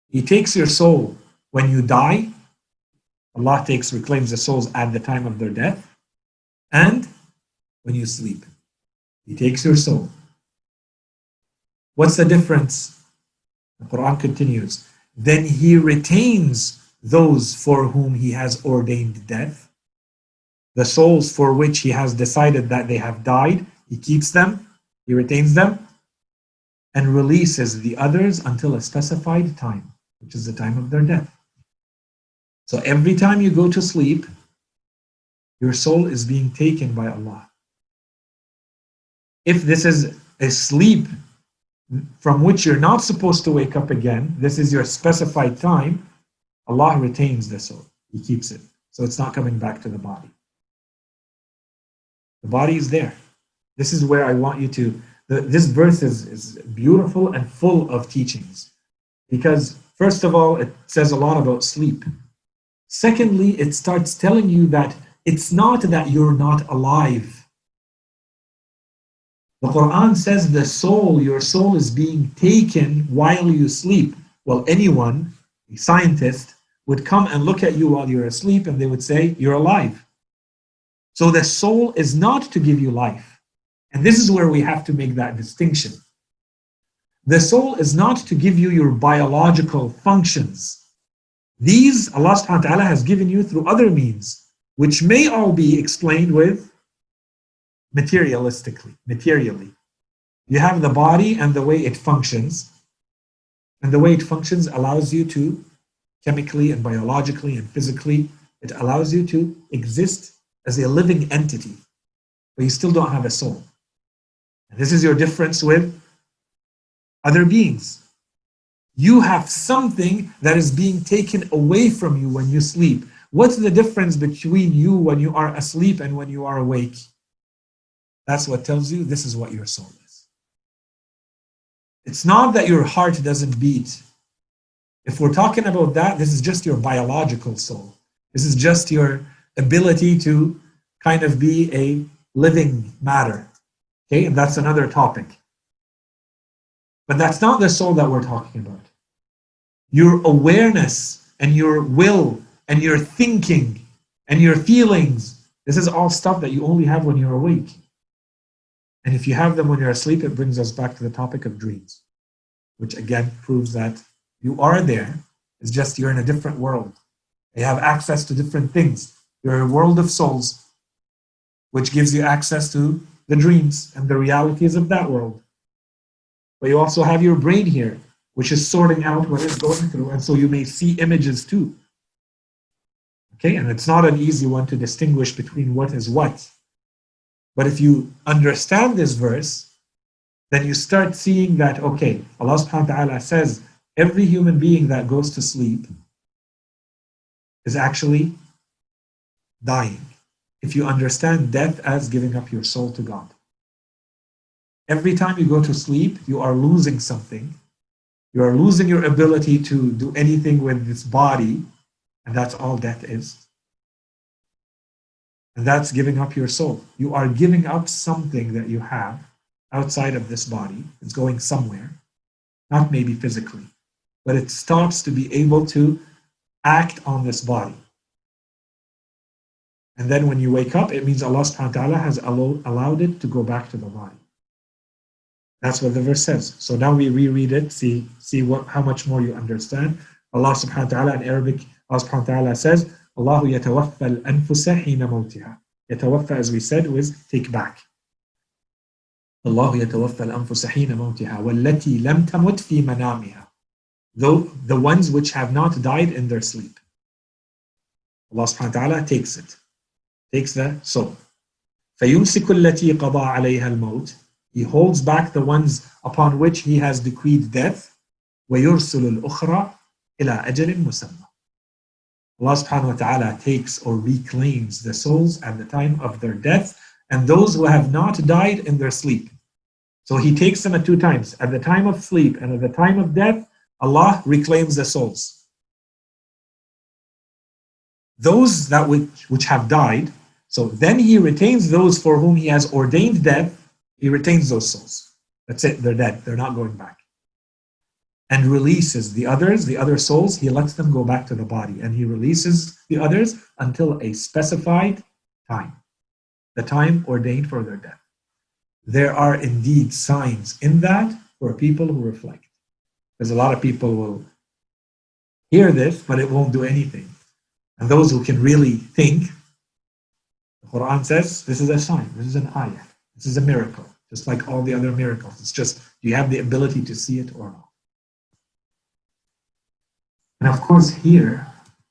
He takes your soul when you die. Allah reclaims the souls at the time of their death. And when you sleep, He takes your soul. What's the difference? The Quran continues. Then He retains those for whom He has ordained death. The souls for which He has decided that they have died, He keeps them, He retains them, and releases the others until a specified time, which is the time of their death. So every time you go to sleep, your soul is being taken by Allah. If this is a sleep from which you're not supposed to wake up again, this is your specified time, Allah retains the soul. He keeps it. So it's not coming back to the body. The body is there. This is where I want you to, this verse is beautiful and full of teachings. Because first of all, it says a lot about sleep. Secondly, it starts telling you that it's not that you're not alive. The Quran says your soul is being taken while you sleep. Well, anyone, a scientist, would come and look at you while you're asleep and they would say, you're alive. So the soul is not to give you life. And this is where we have to make that distinction. The soul is not to give you your biological functions. These Allah subhanahu wa ta'ala has given you through other means, which may all be explained with materially. You have the body and the way it functions. And the way it functions allows you to, chemically and biologically and physically, it allows you to exist as a living entity, but you still don't have a soul. And this is your difference with other beings. You have something that is being taken away from you when you sleep. What's the difference between you when you are asleep and when you are awake? That's what tells you this is what your soul is. It's not that your heart doesn't beat. If we're talking about that, this is just your biological soul. This is just your ability to kind of be a living matter. Okay, and that's another topic. But that's not the soul that we're talking about. Your awareness and your will and your thinking and your feelings, this is all stuff that you only have when you're awake. And if you have them when you're asleep, it brings us back to the topic of dreams, which again proves that you are there. It's just you're in a different world. You have access to different things. You're a world of souls, which gives you access to the dreams and the realities of that world. but you also have your brain here, which is sorting out what it's going through. And so you may see images too. Okay, and it's not an easy one to distinguish between what is what. But if you understand this verse, then you start seeing that, okay, Allah subhanahu wa ta'ala says every human being that goes to sleep is actually dying. If you understand death as giving up your soul to God. Every time you go to sleep, you are losing something. You are losing your ability to do anything with this body, and that's all death is. And that's giving up your soul. You are giving up something that you have outside of this body. It's going somewhere, not maybe physically, but it stops to be able to act on this body. And then when you wake up, it means Allah subhanahu wa ta'ala has allowed it to go back to the body. That's what the verse says. So now we reread it, see how much more you understand. Allah subhanahu wa ta'ala in Arabic, Allah subhanahu wa ta'ala says, Allahu yatawaffa al-anfusa hina mawtiha. Yatawaffa, as we said, was take back. Allahu yatawaffa al-anfusa hina mawtiha wallati lam tamut fi manamiha. Though the ones which have not died in their sleep. Allah subhanahu wa ta'ala takes it. Takes the soul. فَيُمْسِكُ الَّتِي قَضَى عَلَيْهَا الْمَوْتِ. He holds back the ones upon which he has decreed death. وَيُرْسِلُ الْأُخْرَى إِلَىٰ أَجَلٍ مُسَمَّى. Allah subhanahu wa ta'ala takes or reclaims the souls at the time of their death and those who have not died in their sleep. So he takes them at two times. At the time of sleep and at the time of death, Allah reclaims the souls. Those that which have died, so then he retains those for whom he has ordained death, he retains those souls. That's it, they're dead, they're not going back. And releases the others, the other souls, he lets them go back to the body. And he releases the others until a specified time, the time ordained for their death. There are indeed signs in that for people who reflect. Because a lot of people will hear this, but it won't do anything. And those who can really think, the Quran says, this is a sign, this is an ayah, this is a miracle, just like all the other miracles. It's just, do you have the ability to see it or not? And of course here,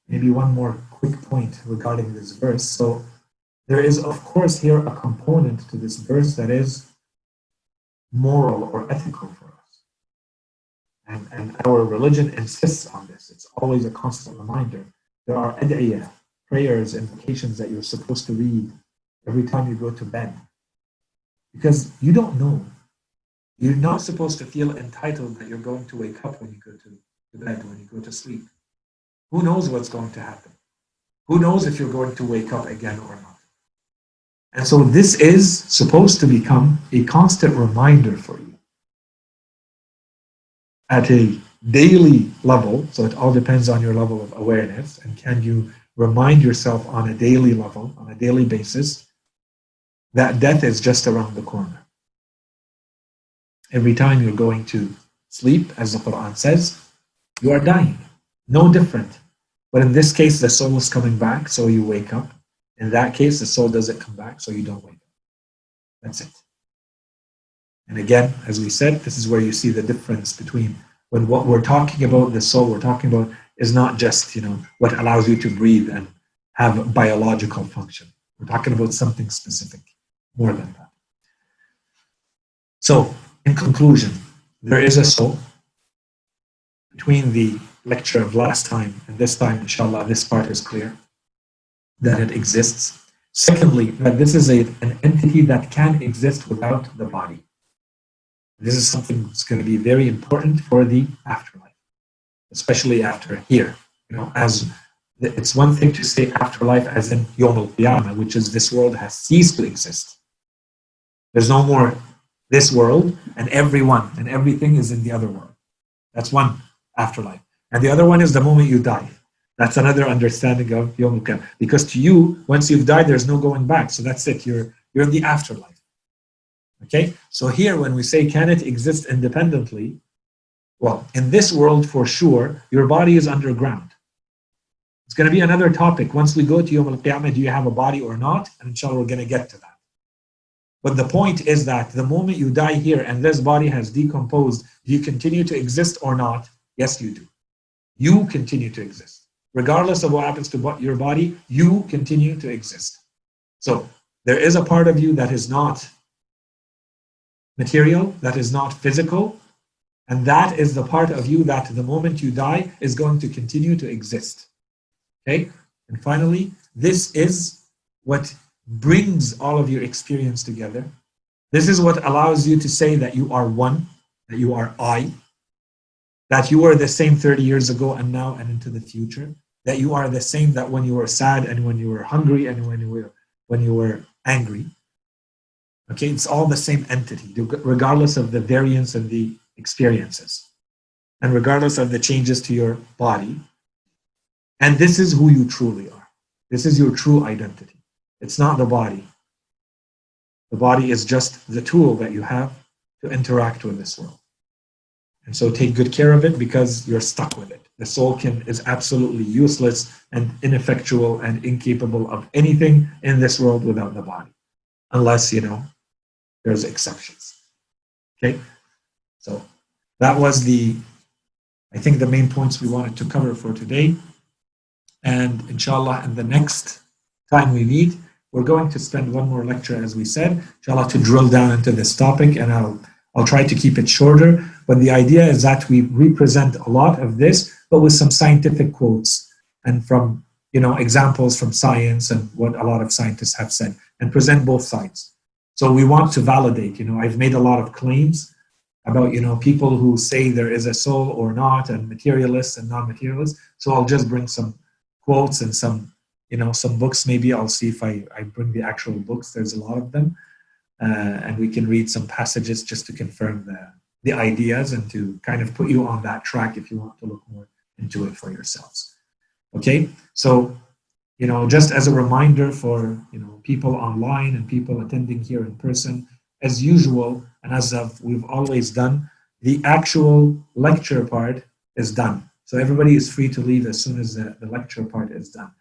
maybe one more quick point regarding this verse. So there is of course here a component to this verse that is moral or ethical for us. And our religion insists on this. It's always a constant reminder. There are ad'iyah, prayers, invocations that you're supposed to read every time you go to bed. Because you don't know. You're not supposed to feel entitled that you're going to wake up when you go to bed, when you go to sleep. Who knows what's going to happen? Who knows if you're going to wake up again or not? And so this is supposed to become a constant reminder for you. At a daily level, so it all depends on your level of awareness, and can you remind yourself on a daily level, on a daily basis, that death is just around the corner. Every time you're going to sleep, as the Quran says, you are dying. No different. But in this case, the soul is coming back, so you wake up. In that case, the soul doesn't come back, so you don't wake up. That's it. And again, as we said, this is where you see the difference between when what we're talking about, the soul we're talking about, is not just, what allows you to breathe and have a biological function. We're talking about something specific, more than that. So, in conclusion, there is a soul. Between the lecture of last time and this time, inshallah, this part is clear, that it exists. Secondly, that this is an entity that can exist without the body. This is something that's going to be very important for the afterlife, especially after here. As it's one thing to say afterlife as in Yawm al-Qiyamah, which is this world has ceased to exist. There's no more this world, and everyone and everything is in the other world. That's one afterlife. And the other one is the moment you die. That's another understanding of Yawm al-Qiyamah. Because to you, once you've died, there's no going back. So that's it. You're in the afterlife. Okay, so here when we say can it exist independently, well, in this world for sure, your body is underground. It's going to be another topic. Once we go to Yawm al-Qiyamah, do you have a body or not? And inshallah, we're going to get to that. But the point is that the moment you die here and this body has decomposed, do you continue to exist or not? Yes, you do. You continue to exist. Regardless of what happens to your body, you continue to exist. So there is a part of you that is not material, that is not physical, and that is the part of you that the moment you die is going to continue to exist. Okay? And finally, this is what brings all of your experience together. This is what allows you to say that you are one, that you are I, that you were the same 30 years ago and now and into the future, that you are the same that when you were sad and when you were hungry and when you were angry. Okay, it's all the same entity, regardless of the variance of the experiences and regardless of the changes to your body. And this is who you truly are. This is your true identity. It's not the body. The body is just the tool that you have to interact with this world. And so take good care of it because you're stuck with it. The soul is absolutely useless and ineffectual and incapable of anything in this world without the body, unless, there's exceptions. Okay? So that was I think the main points we wanted to cover for today. And inshallah, in the next time we meet, we're going to spend one more lecture, as we said, inshallah, to drill down into this topic, and I'll try to keep it shorter. But the idea is that we represent a lot of this, but with some scientific quotes and from examples from science and what a lot of scientists have said, and present both sides. So we want to validate. I've made a lot of claims about people who say there is a soul or not, and materialists and non-materialists. So I'll just bring some quotes and some books. Maybe I'll see if I bring the actual books. There's a lot of them. And we can read some passages just to confirm the ideas and to kind of put you on that track if you want to look more into it for yourselves. Okay, so just as a reminder for people online and people attending here in person, as usual, and as we've always done, the actual lecture part is done. So everybody is free to leave as soon as the lecture part is done.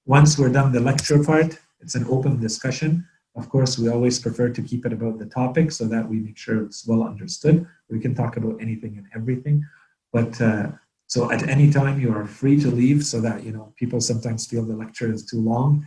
Once we're done the lecture part, it's an open discussion. Of course, we always prefer to keep it about the topic so that we make sure it's well understood. We can talk about anything and everything. But so at any time, you are free to leave so that, people sometimes feel the lecture is too long.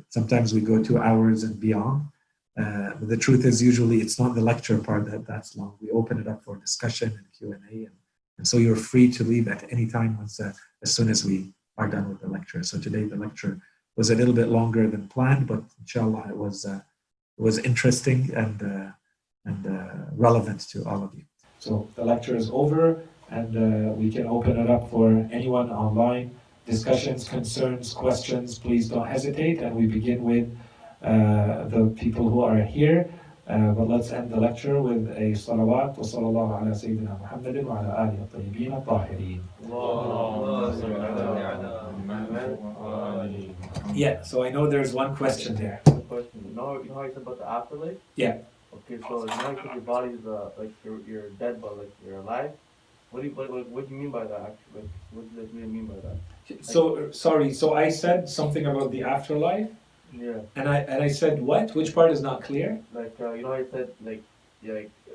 Sometimes we go 2 hours and beyond. But the truth is usually it's not the lecture part that's long. We open it up for discussion and Q&A. And so you're free to leave at any time as soon as we are done with the lecture. So today the lecture was a little bit longer than planned, but inshallah it was interesting and relevant to all of you. So the lecture is over, and we can open it up for anyone online. Discussions, concerns, questions, please don't hesitate. And we begin with the people who are here. But let's end the lecture with a salawat. Wa sallallahu ala Sayyidina Muhammadin wa ala alihi at-tayyibin at-tahirin. Yeah, so I know there's one question there. The question, you know how you said about the afterlife? Yeah. Okay, so you know you said your body is like you're dead, but like you're alive. What do you mean by that? Actually, like, what does that really mean by that? So sorry. So I said something about the afterlife. Yeah. And I said what? Which part is not clear? Like you know how you said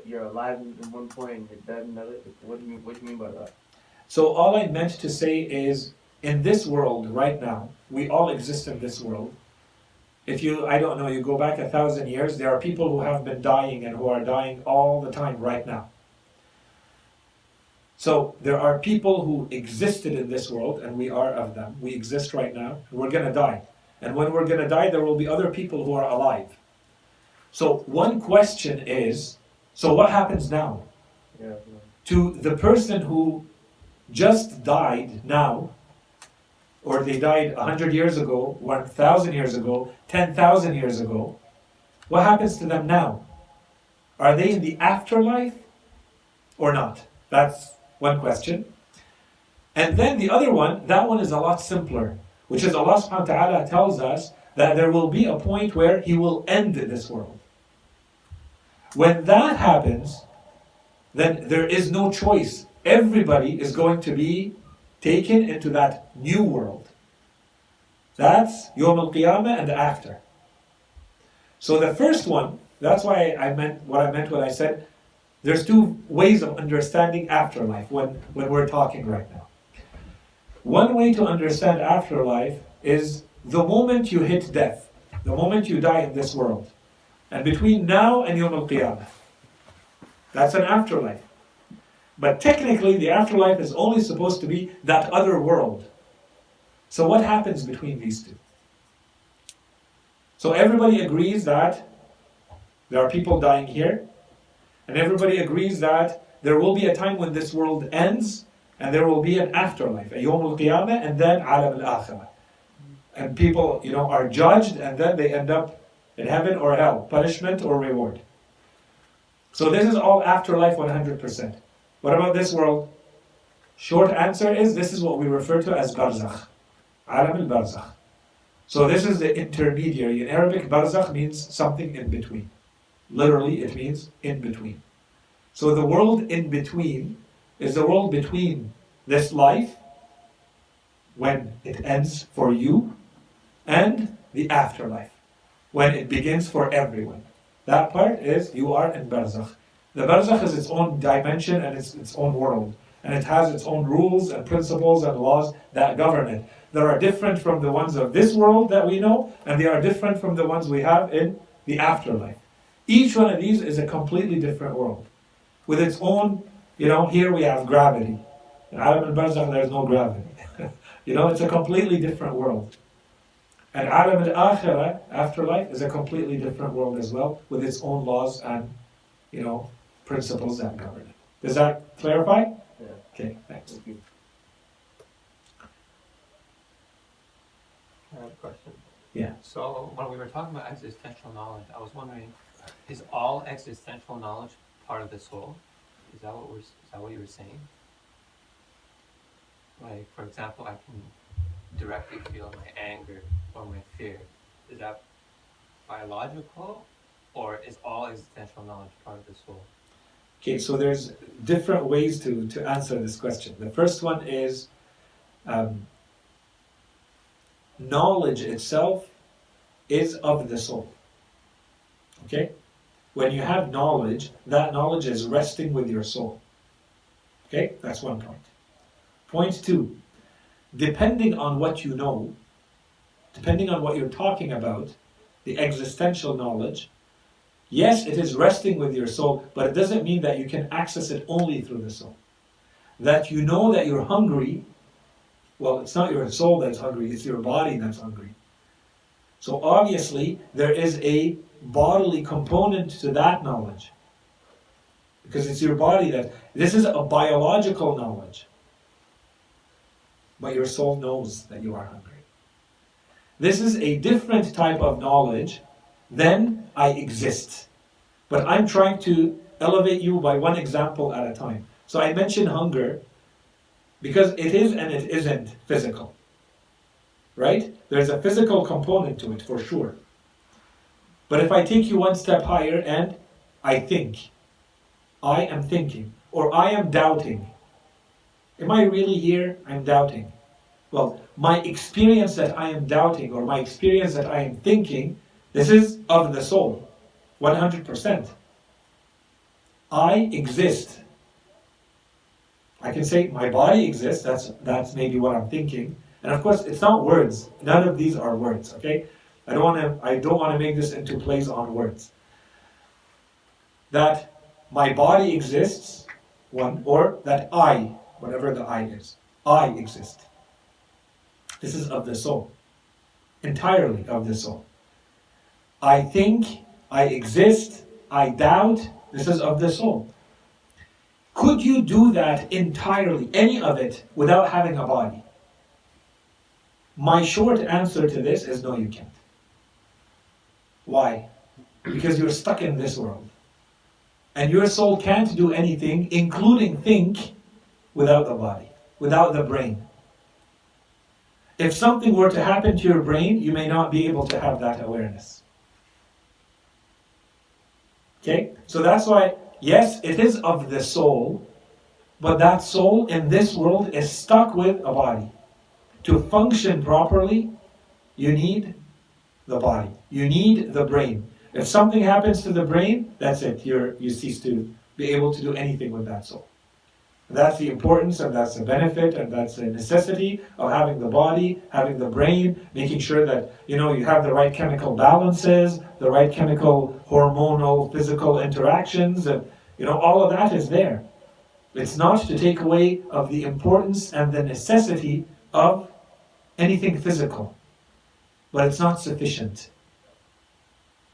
you're alive in one point and you're dead in another. Like, what do you mean by that? So all I meant to say is, in this world right now, we all exist in this world. If I don't know, you go back 1,000 years, there are people who have been dying and who are dying all the time right now. So there are people who existed in this world, and we are of them. We exist right now, and we're going to die. And when we're going to die, there will be other people who are alive. So one question is, so what happens now? Yeah. To the person who just died now, or they died 100 years ago, 1,000 years ago, 10,000 years ago, what happens to them now? Are they in the afterlife or not? That's one question. And then the other one, that one is a lot simpler, which is Allah subhanahu wa ta'ala tells us that there will be a point where He will end this world. When that happens, then there is no choice. Everybody is going to be taken into that new world. That's Yawm al-Qiyamah and after. So the first one, That's why I meant what I meant when I said there's two ways of understanding afterlife when we're talking right now. One way to understand afterlife is the moment you hit death, the moment you die in this world, and between now and Yawm al-Qiyamah. That's an afterlife. But technically, the afterlife is only supposed to be that other world. So what happens between these two? So everybody agrees that there are people dying here, and everybody agrees that there will be a time when this world ends, and there will be an afterlife, a Yawm al-Qiyamah, and then Alam al-Akhirah. And people, are judged, and then they end up in heaven or hell, punishment or reward. So this is all afterlife 100%. What about this world? Short answer is, this is what we refer to as barzakh. Alam al-barzakh. So this is the intermediary. In Arabic, barzakh means something in between. Literally, it means in between. So the world in between is the world between this life, when it ends for you, and the afterlife, when it begins for everyone. That part is, you are in barzakh. The barzakh is its own dimension and its own world. And it has its own rules and principles and laws that govern it. That are different from the ones of this world that we know, and they are different from the ones we have in the afterlife. Each one of these is a completely different world. With its own, here we have gravity. In Alam al-Barzakh there's no gravity. It's a completely different world. And Alam al-Akhirah, afterlife, is a completely different world as well, with its own laws and, principles that govern it. Does that clarify? Yeah. Okay, thanks. Thank you. I have a question. Yeah. So when we were talking about existential knowledge, I was wondering, is all existential knowledge part of the soul? Is that what you were saying? Like, for example, I can directly feel my anger or my fear. Is that biological, or is all existential knowledge part of the soul? Okay, so there's different ways to answer this question. The first one is knowledge itself is of the soul. Okay? When you have knowledge, that knowledge is resting with your soul. Okay? That's one point. Point two, depending on what you know, depending on what you're talking about, the existential knowledge, yes, it is resting with your soul, but it doesn't mean that you can access it only through the soul. That you know that you're hungry, well, it's not your soul that's hungry, it's your body that's hungry. So obviously, there is a bodily component to that knowledge. Because it's your body this is a biological knowledge. But your soul knows that you are hungry. This is a different type of knowledge than I exist. But I'm trying to elevate you by one example at a time. So I mentioned hunger because it is and it isn't physical. Right? There's a physical component to it for sure. But if I take you one step higher and I think, I am thinking, or I am doubting. Am I really here? I'm doubting. Well, my experience that I am doubting, or my experience that I am thinking, this is of the soul, 100%. I exist. I can say my body exists, that's maybe what I'm thinking. And of course, it's not words. None of these are words, okay? I don't want to make this into plays on words. That my body exists, one, or that I, whatever the I is, I exist. This is of the soul. Entirely of the soul. I think, I exist, I doubt, this is of the soul. Could you do that entirely, any of it, without having a body? My short answer to this is no, you can't. Why? Because you're stuck in this world. And your soul can't do anything, including think, without the body, without the brain. If something were to happen to your brain, you may not be able to have that awareness. Okay? So that's why, yes, it is of the soul, but that soul in this world is stuck with a body. To function properly, you need the body. You need the brain. If something happens to the brain, that's it. You cease to be able to do anything with that soul. That's the importance, and that's the benefit, and that's the necessity of having the body, having the brain, making sure that you have the right chemical balances, the right chemical, hormonal, physical interactions, and all of that is there. It's not to take away of the importance and the necessity of anything physical, but it's not sufficient.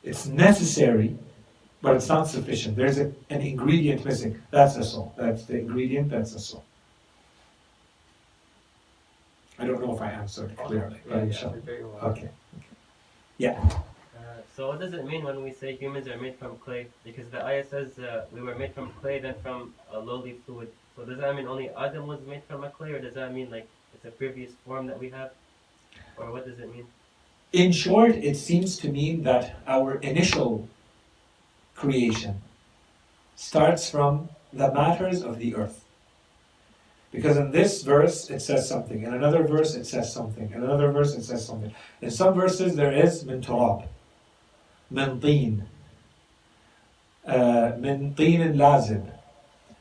It's necessary, but it's not sufficient. There's an ingredient missing. That's the soul. That's the ingredient, that's the soul. I don't know if I answered clearly. Yeah, very well. Okay. Yeah. So what does it mean when we say humans are made from clay? Because the ayah says we were made from clay, then from a lowly fluid. So does that mean only Adam was made from a clay, or does that mean like it's a previous form that we have? Or what does it mean? In short, it seems to mean that our initial creation starts from the matters of the earth. Because in this verse it says something, in another verse it says something, in another verse it says something. In some verses there is min turab, min teen, min teen lazib.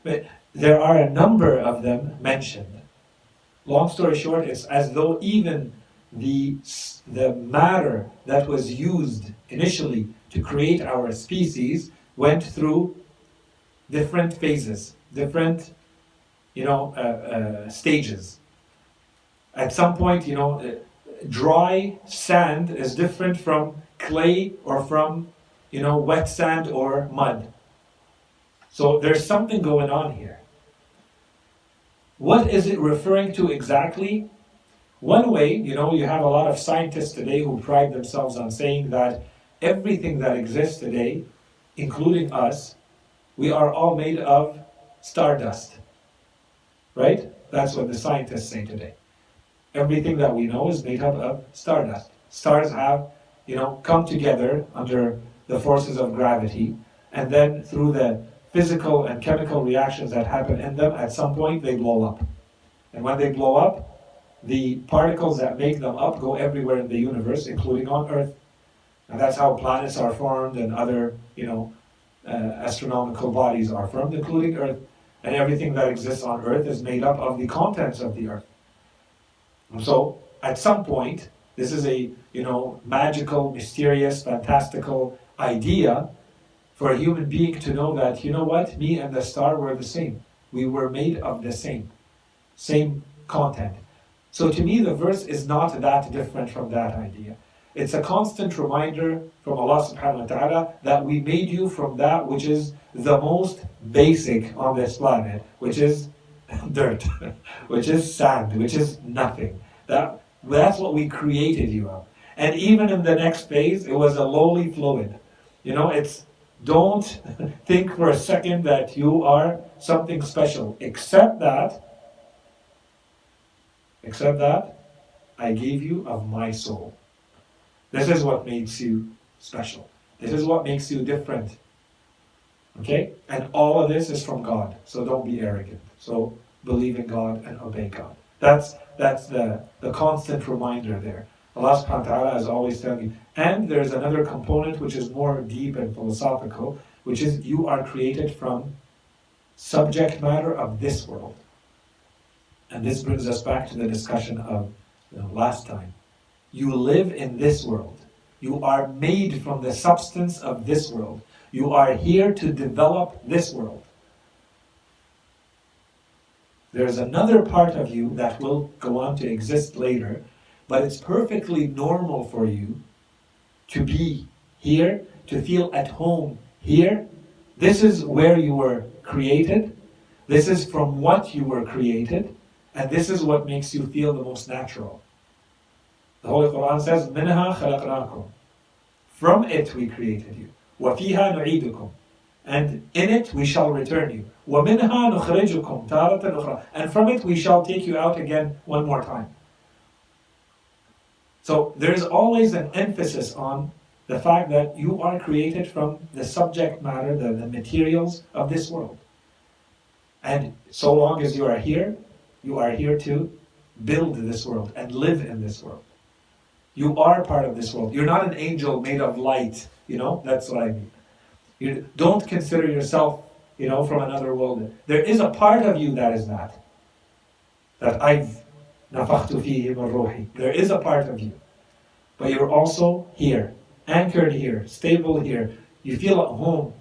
But there are a number of them mentioned. Long story short, it's as though even the matter that was used initially to create our species went through different phases, different stages. At some point, dry sand is different from clay or from wet sand or mud. So there's something going on here. What is it referring to exactly? One way, you have a lot of scientists today who pride themselves on saying that everything that exists today, including us, we are all made of stardust. Right? That's what the scientists say today. Everything that we know is made up of stardust. Stars have, come together under the forces of gravity, and then through the physical and chemical reactions that happen in them, at some point they blow up. And when they blow up, the particles that make them up go everywhere in the universe, including on Earth. And that's how planets are formed and other, astronomical bodies are formed, including Earth. And everything that exists on Earth is made up of the contents of the Earth. And so, at some point, this is a, magical, mysterious, fantastical idea for a human being to know that, me and the star were the same. We were made of the same content. So to me, the verse is not that different from that idea. It's a constant reminder from Allah subhanahu wa ta'ala that we made you from that which is the most basic on this planet, which is dirt, which is sand, which is nothing. That's what we created you of. And even in the next phase, it was a lowly fluid. Don't think for a second that you are something special, except that I gave you of my soul. This is what makes you special. This is what makes you different. Okay? And all of this is from God. So don't be arrogant. So believe in God and obey God. That's the constant reminder there. Allah subhanahu wa ta'ala is always telling you. And there's another component which is more deep and philosophical, which is you are created from subject matter of this world. And this brings us back to the discussion of last time. You live in this world. You are made from the substance of this world. You are here to develop this world. There's another part of you that will go on to exist later, but it's perfectly normal for you to be here, to feel at home here. This is where you were created. This is from what you were created. And this is what makes you feel the most natural. The Holy Quran says, مِنْهَا خَلَقْنَاكُمْ. From it we created you. وَفِيهَا نُعِيدُكُمْ. And in it we shall return you. وَمِنْهَا نُخْرِجُكُمْ تَارَةً أُخْرَى. And from it we shall take you out again one more time. So there is always an emphasis on the fact that you are created from the subject matter, the materials of this world. And so long as you are here to build this world and live in this world. You are part of this world. You're not an angel made of light, that's what I mean. You don't consider yourself, from another world. There is a part of you that is that I've nafakhtu fihi min ruhi. There is a part of you. But you're also here, anchored here, stable here. You feel at home.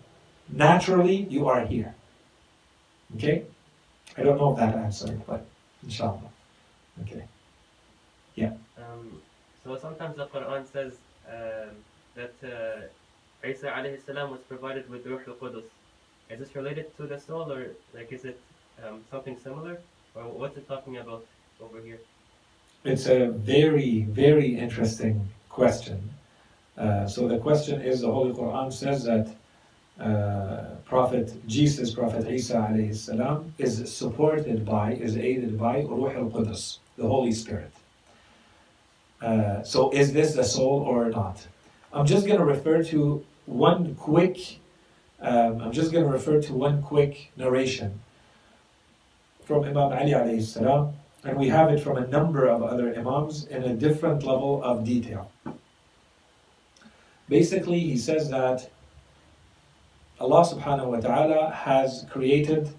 Naturally, you are here. Okay? I don't know if that answered, but inshallah. Okay. Yeah. So sometimes the Quran says that Isa alayhi salam was provided with Ruh al-Qudus. Is this related to the soul, or like is it something similar, or what's it talking about over here? It's a very, very interesting question. So the question is, the Holy Quran says that Prophet Isa alayhi salam is supported by, is aided by Ruh al-Qudus, the Holy Spirit. So is this the soul or not? I'm just going to refer to one quick narration from Imam Ali alayhi salam, and we have it from a number of other Imams in a different level of detail. Basically, he says that Allah subhanahu wa ta'ala has created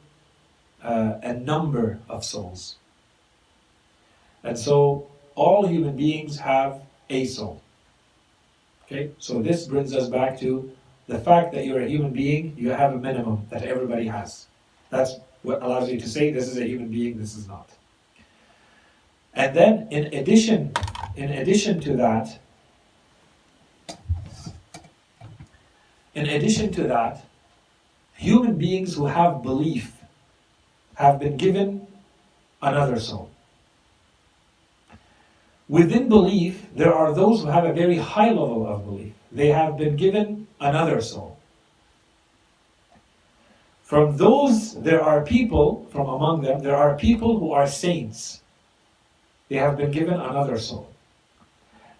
a number of souls. And so all human beings have a soul. Okay, so this brings us back to the fact that you're a human being, you have a minimum that everybody has. That's what allows you to say this is a human being, this is not. And then in addition to that, human beings who have belief have been given another soul. Within belief, there are those who have a very high level of belief. They have been given another soul. From those, there are people, from among them, there are people who are saints. They have been given another soul.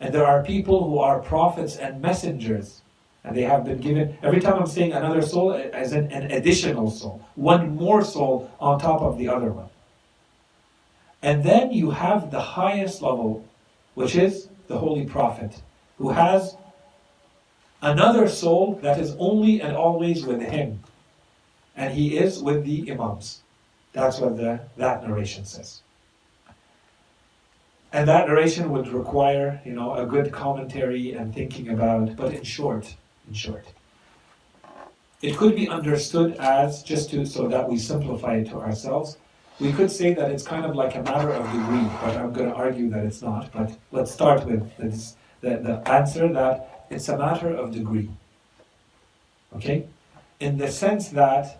And there are people who are prophets and messengers. And they have been given, every time I'm saying another soul, as an additional soul. One more soul on top of the other one. And then you have the highest level, which is the Holy Prophet, who has another soul that is only and always with him. And he is with the Imams. That's what that narration says. And that narration would require, a good commentary and thinking about, but in short, it could be understood as, so that we simplify it to ourselves, we could say that it's kind of like a matter of degree, but I'm going to argue that it's not. But let's start with the answer that it's a matter of degree. Okay? In the sense that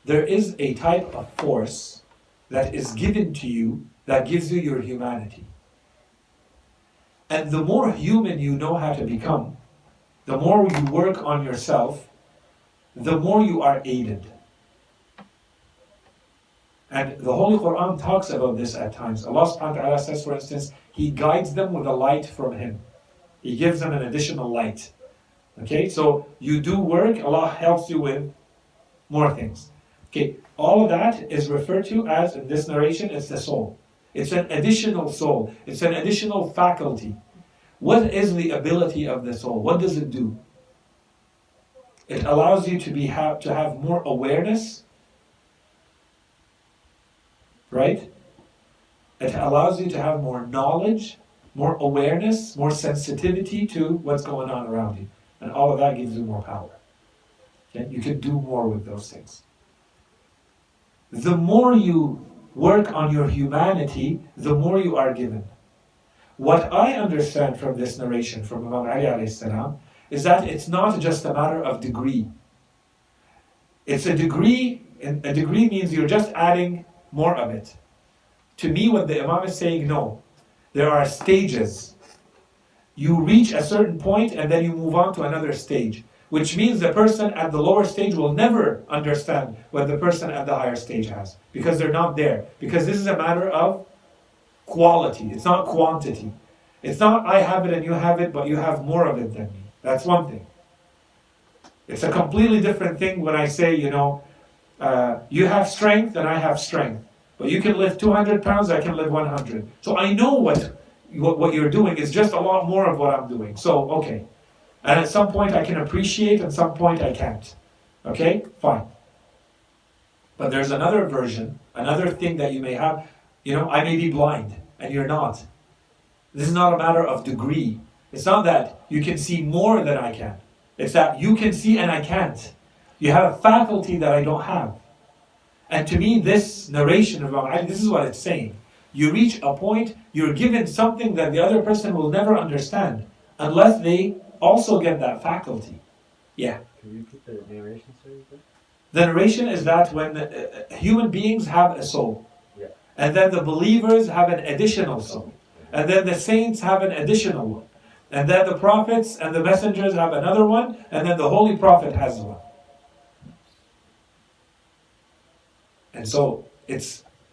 there is a type of force that is given to you that gives you your humanity. And the more human you know how to become, the more you work on yourself, the more you are aided. And the Holy Quran talks about this at times. Allah subhanahu wa ta'ala says, for instance, He guides them with a light from Him. He gives them an additional light. Okay, so you do work, Allah helps you with more things. Okay, all of that is referred to as, in this narration, it's the soul. It's an additional soul. It's an additional faculty. What is the ability of the soul? What does it do? It allows you to have more awareness, right? It allows you to have more knowledge, more awareness, more sensitivity to what's going on around you. And all of that gives you more power. Okay? You can do more with those things. The more you work on your humanity, the more you are given. What I understand from this narration from Imam Ali alayhi salam is that it's not just a matter of degree. It's a degree, and a degree means you're just adding more of it. To me, what the Imam is saying, no. There are stages. You reach a certain point and then you move on to another stage. Which means the person at the lower stage will never understand what the person at the higher stage has. Because they're not there. Because this is a matter of quality. It's not quantity. It's not I have it and you have it, but you have more of it than me. That's one thing. It's a completely different thing when I say, you have strength and I have strength. But you can lift 200 pounds, I can lift 100. So I know what what you're doing is just a lot more of what I'm doing. So, okay. And at some point I can appreciate, at some point I can't. Okay? Fine. But there's another version, another thing that you may have. I may be blind and you're not. This is not a matter of degree. It's not that you can see more than I can. It's that you can see and I can't. You have a faculty that I don't have. And to me, this narration of Imam Ali, this is what it's saying. You reach a point, you're given something that the other person will never understand unless they also get that faculty. Yeah. Can you repeat the narration, sorry? The narration is that when human beings have a soul, Yeah. and then the believers have an additional soul, and then the saints have an additional one, and then the prophets and the messengers have another one, and then the holy prophet has one. And so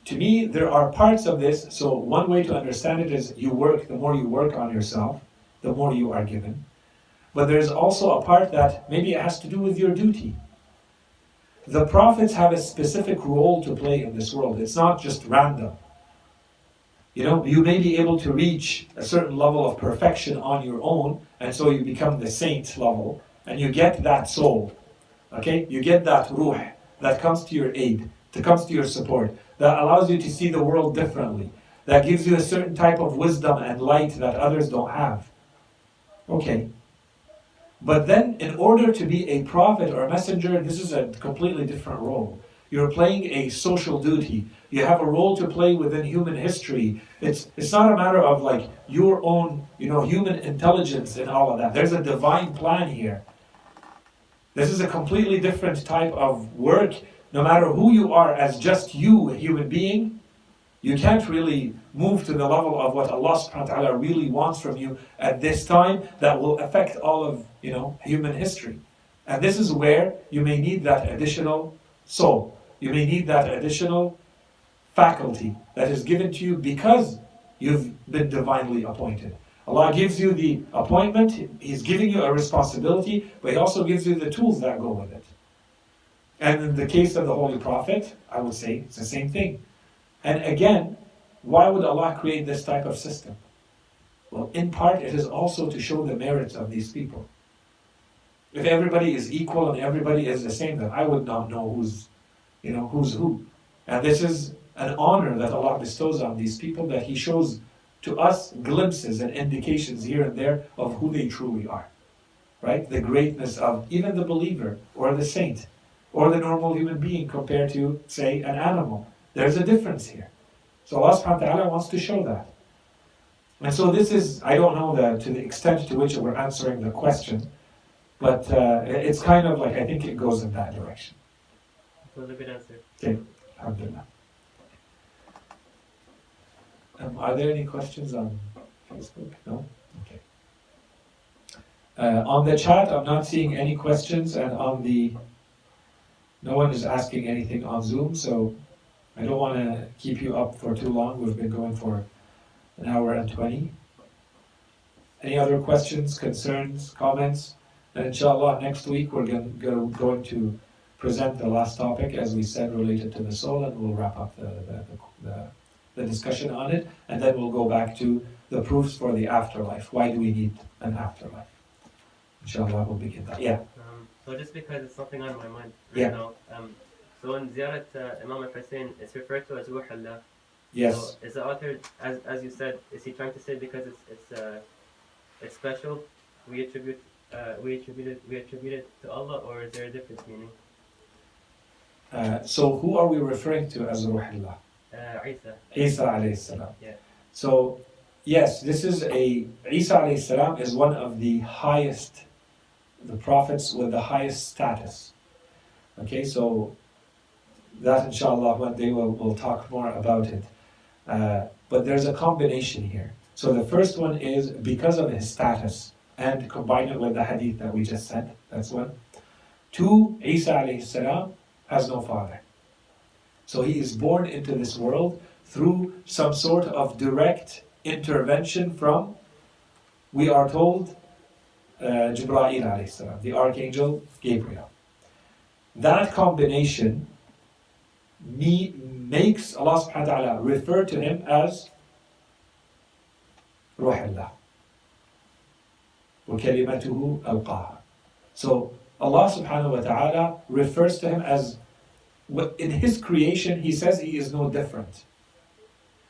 to me, there are parts of this. So one way to understand it is the more you work on yourself, the more you are given. But there's also a part that maybe it has to do with your duty. The prophets have a specific role to play in this world. It's not just random. You may be able to reach a certain level of perfection on your own, and so you become the saint level, and you get that soul. Okay? You get that ruh that comes to your aid, that comes to your support, that allows you to see the world differently, that gives you a certain type of wisdom and light that others don't have. Okay. But then, in order to be a prophet or a messenger, this is a completely different role. You're playing a social duty. You have a role to play within human history. It's not a matter of like your own, human intelligence and all of that. There's a divine plan here. This is a completely different type of work. No matter who you are as just you, a human being, you can't really move to the level of what Allah subhanahu wa ta'ala really wants from you at this time that will affect all of, human history. And this is where you may need that additional soul. You may need that additional faculty that is given to you because you've been divinely appointed. Allah gives you the appointment, He's giving you a responsibility, but He also gives you the tools that go with it. And in the case of the Holy Prophet, I would say it's the same thing. And again, why would Allah create this type of system? Well, in part, it is also to show the merits of these people. If everybody is equal and everybody is the same, then I would not know who's who. And this is an honor that Allah bestows on these people, that He shows to us glimpses and indications here and there of who they truly are. Right? The greatness of even the believer or the saint or the normal human being compared to, say, an animal. There's a difference here. So Allah subhanahu wa ta'ala wants to show that. And so this is, I don't know to the extent to which we're answering the question, but it's kind of like, I think it goes in that direction. That was a good answer. Okay, alhamdulillah. Are there any questions on Facebook? No? Okay. On the chat, I'm not seeing any questions, and no one is asking anything on Zoom, so I don't want to keep you up for too long. We've been going for an hour and 20. Any other questions, concerns, comments? And inshallah, next week we're going to present the last topic, as we said, related to the soul, and we'll wrap up the discussion on it, and then we'll go back to the proofs for the afterlife. Why do we need an afterlife? Inshallah, we'll begin that. Yeah. So just because it's something on my mind right now. So in Ziyarat Imam al-Hussein, it's referred to as Ruh Allah. Yes. So is the author, as you said, is he trying to say because it's special, we attribute it to Allah, or is there a different meaning? So who are we referring to as Ruh Allah? Isa. Isa alayhi salam. Yeah. So yes, Isa alayhi salam is one of the prophets with the highest status. Okay, so that inshallah one day we'll talk more about it. But there's a combination here. So the first one is because of his status, and combine it with the hadith that we just said. That's one. Two, Isa alayhi salam has no father. So he is born into this world through some sort of direct intervention from, we are told, Jibreel alayhi salam, the archangel Gabriel. That combination makes Allah subhanahu wa ta'ala refer to him as روح الله وكلمته ألقاها. So Allah subhanahu wa ta'ala refers to him as, in his creation, he says he is no different.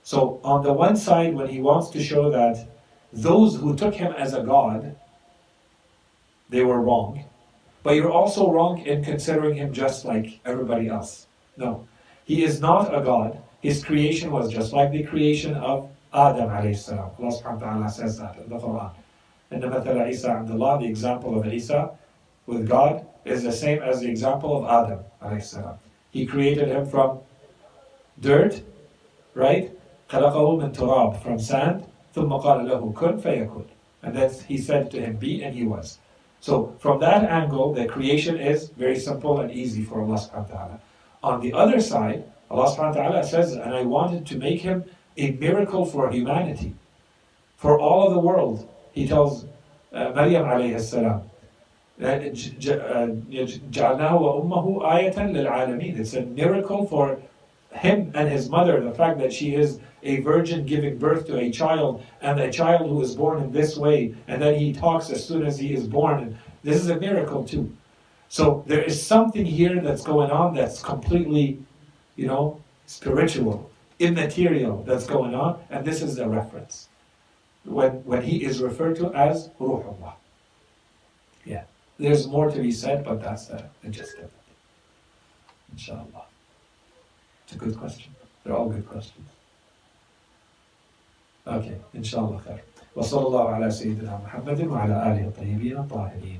So on the one side, when he wants to show that those who took him as a god, they were wrong, but you're also wrong in considering him just like everybody else. No, he is not a god. His creation was just like the creation of Adam alayhi salam. Allah subhanahu wa ta'ala says that in the Quran. And the Mathala Isa Abdullah, the example of Isa with God is the same as the example of Adam alayhi salam. He created him from dirt, right? خلقه من تراب, from sand. ثم قال له كن فيكون. And then he said to him, be, and he was. So from that angle, the creation is very simple and easy for Allah subhanahu wa ta'ala. On the other side, Allah subhanahu wa ta'ala says, and I wanted to make him a miracle for humanity, for all of the world. He tells Maryam alayhi salam, جعلناه وأمه آية للعالمين. It's a miracle for him and his mother, the fact that she is a virgin giving birth to a child, and a child who is born in this way, and then he talks as soon as he is born. And this is a miracle too. So there is something here that's going on that's completely, spiritual, immaterial that's going on, and this is the reference. When he is referred to as Ruhullah. Yeah. There's more to be said, but that's the gist of it. Inshallah. It's a good question. They're all good questions. Okay, inshallah khair. وصلى الله على سيدنا محمد وعلى آله الطيبين الطاهرين.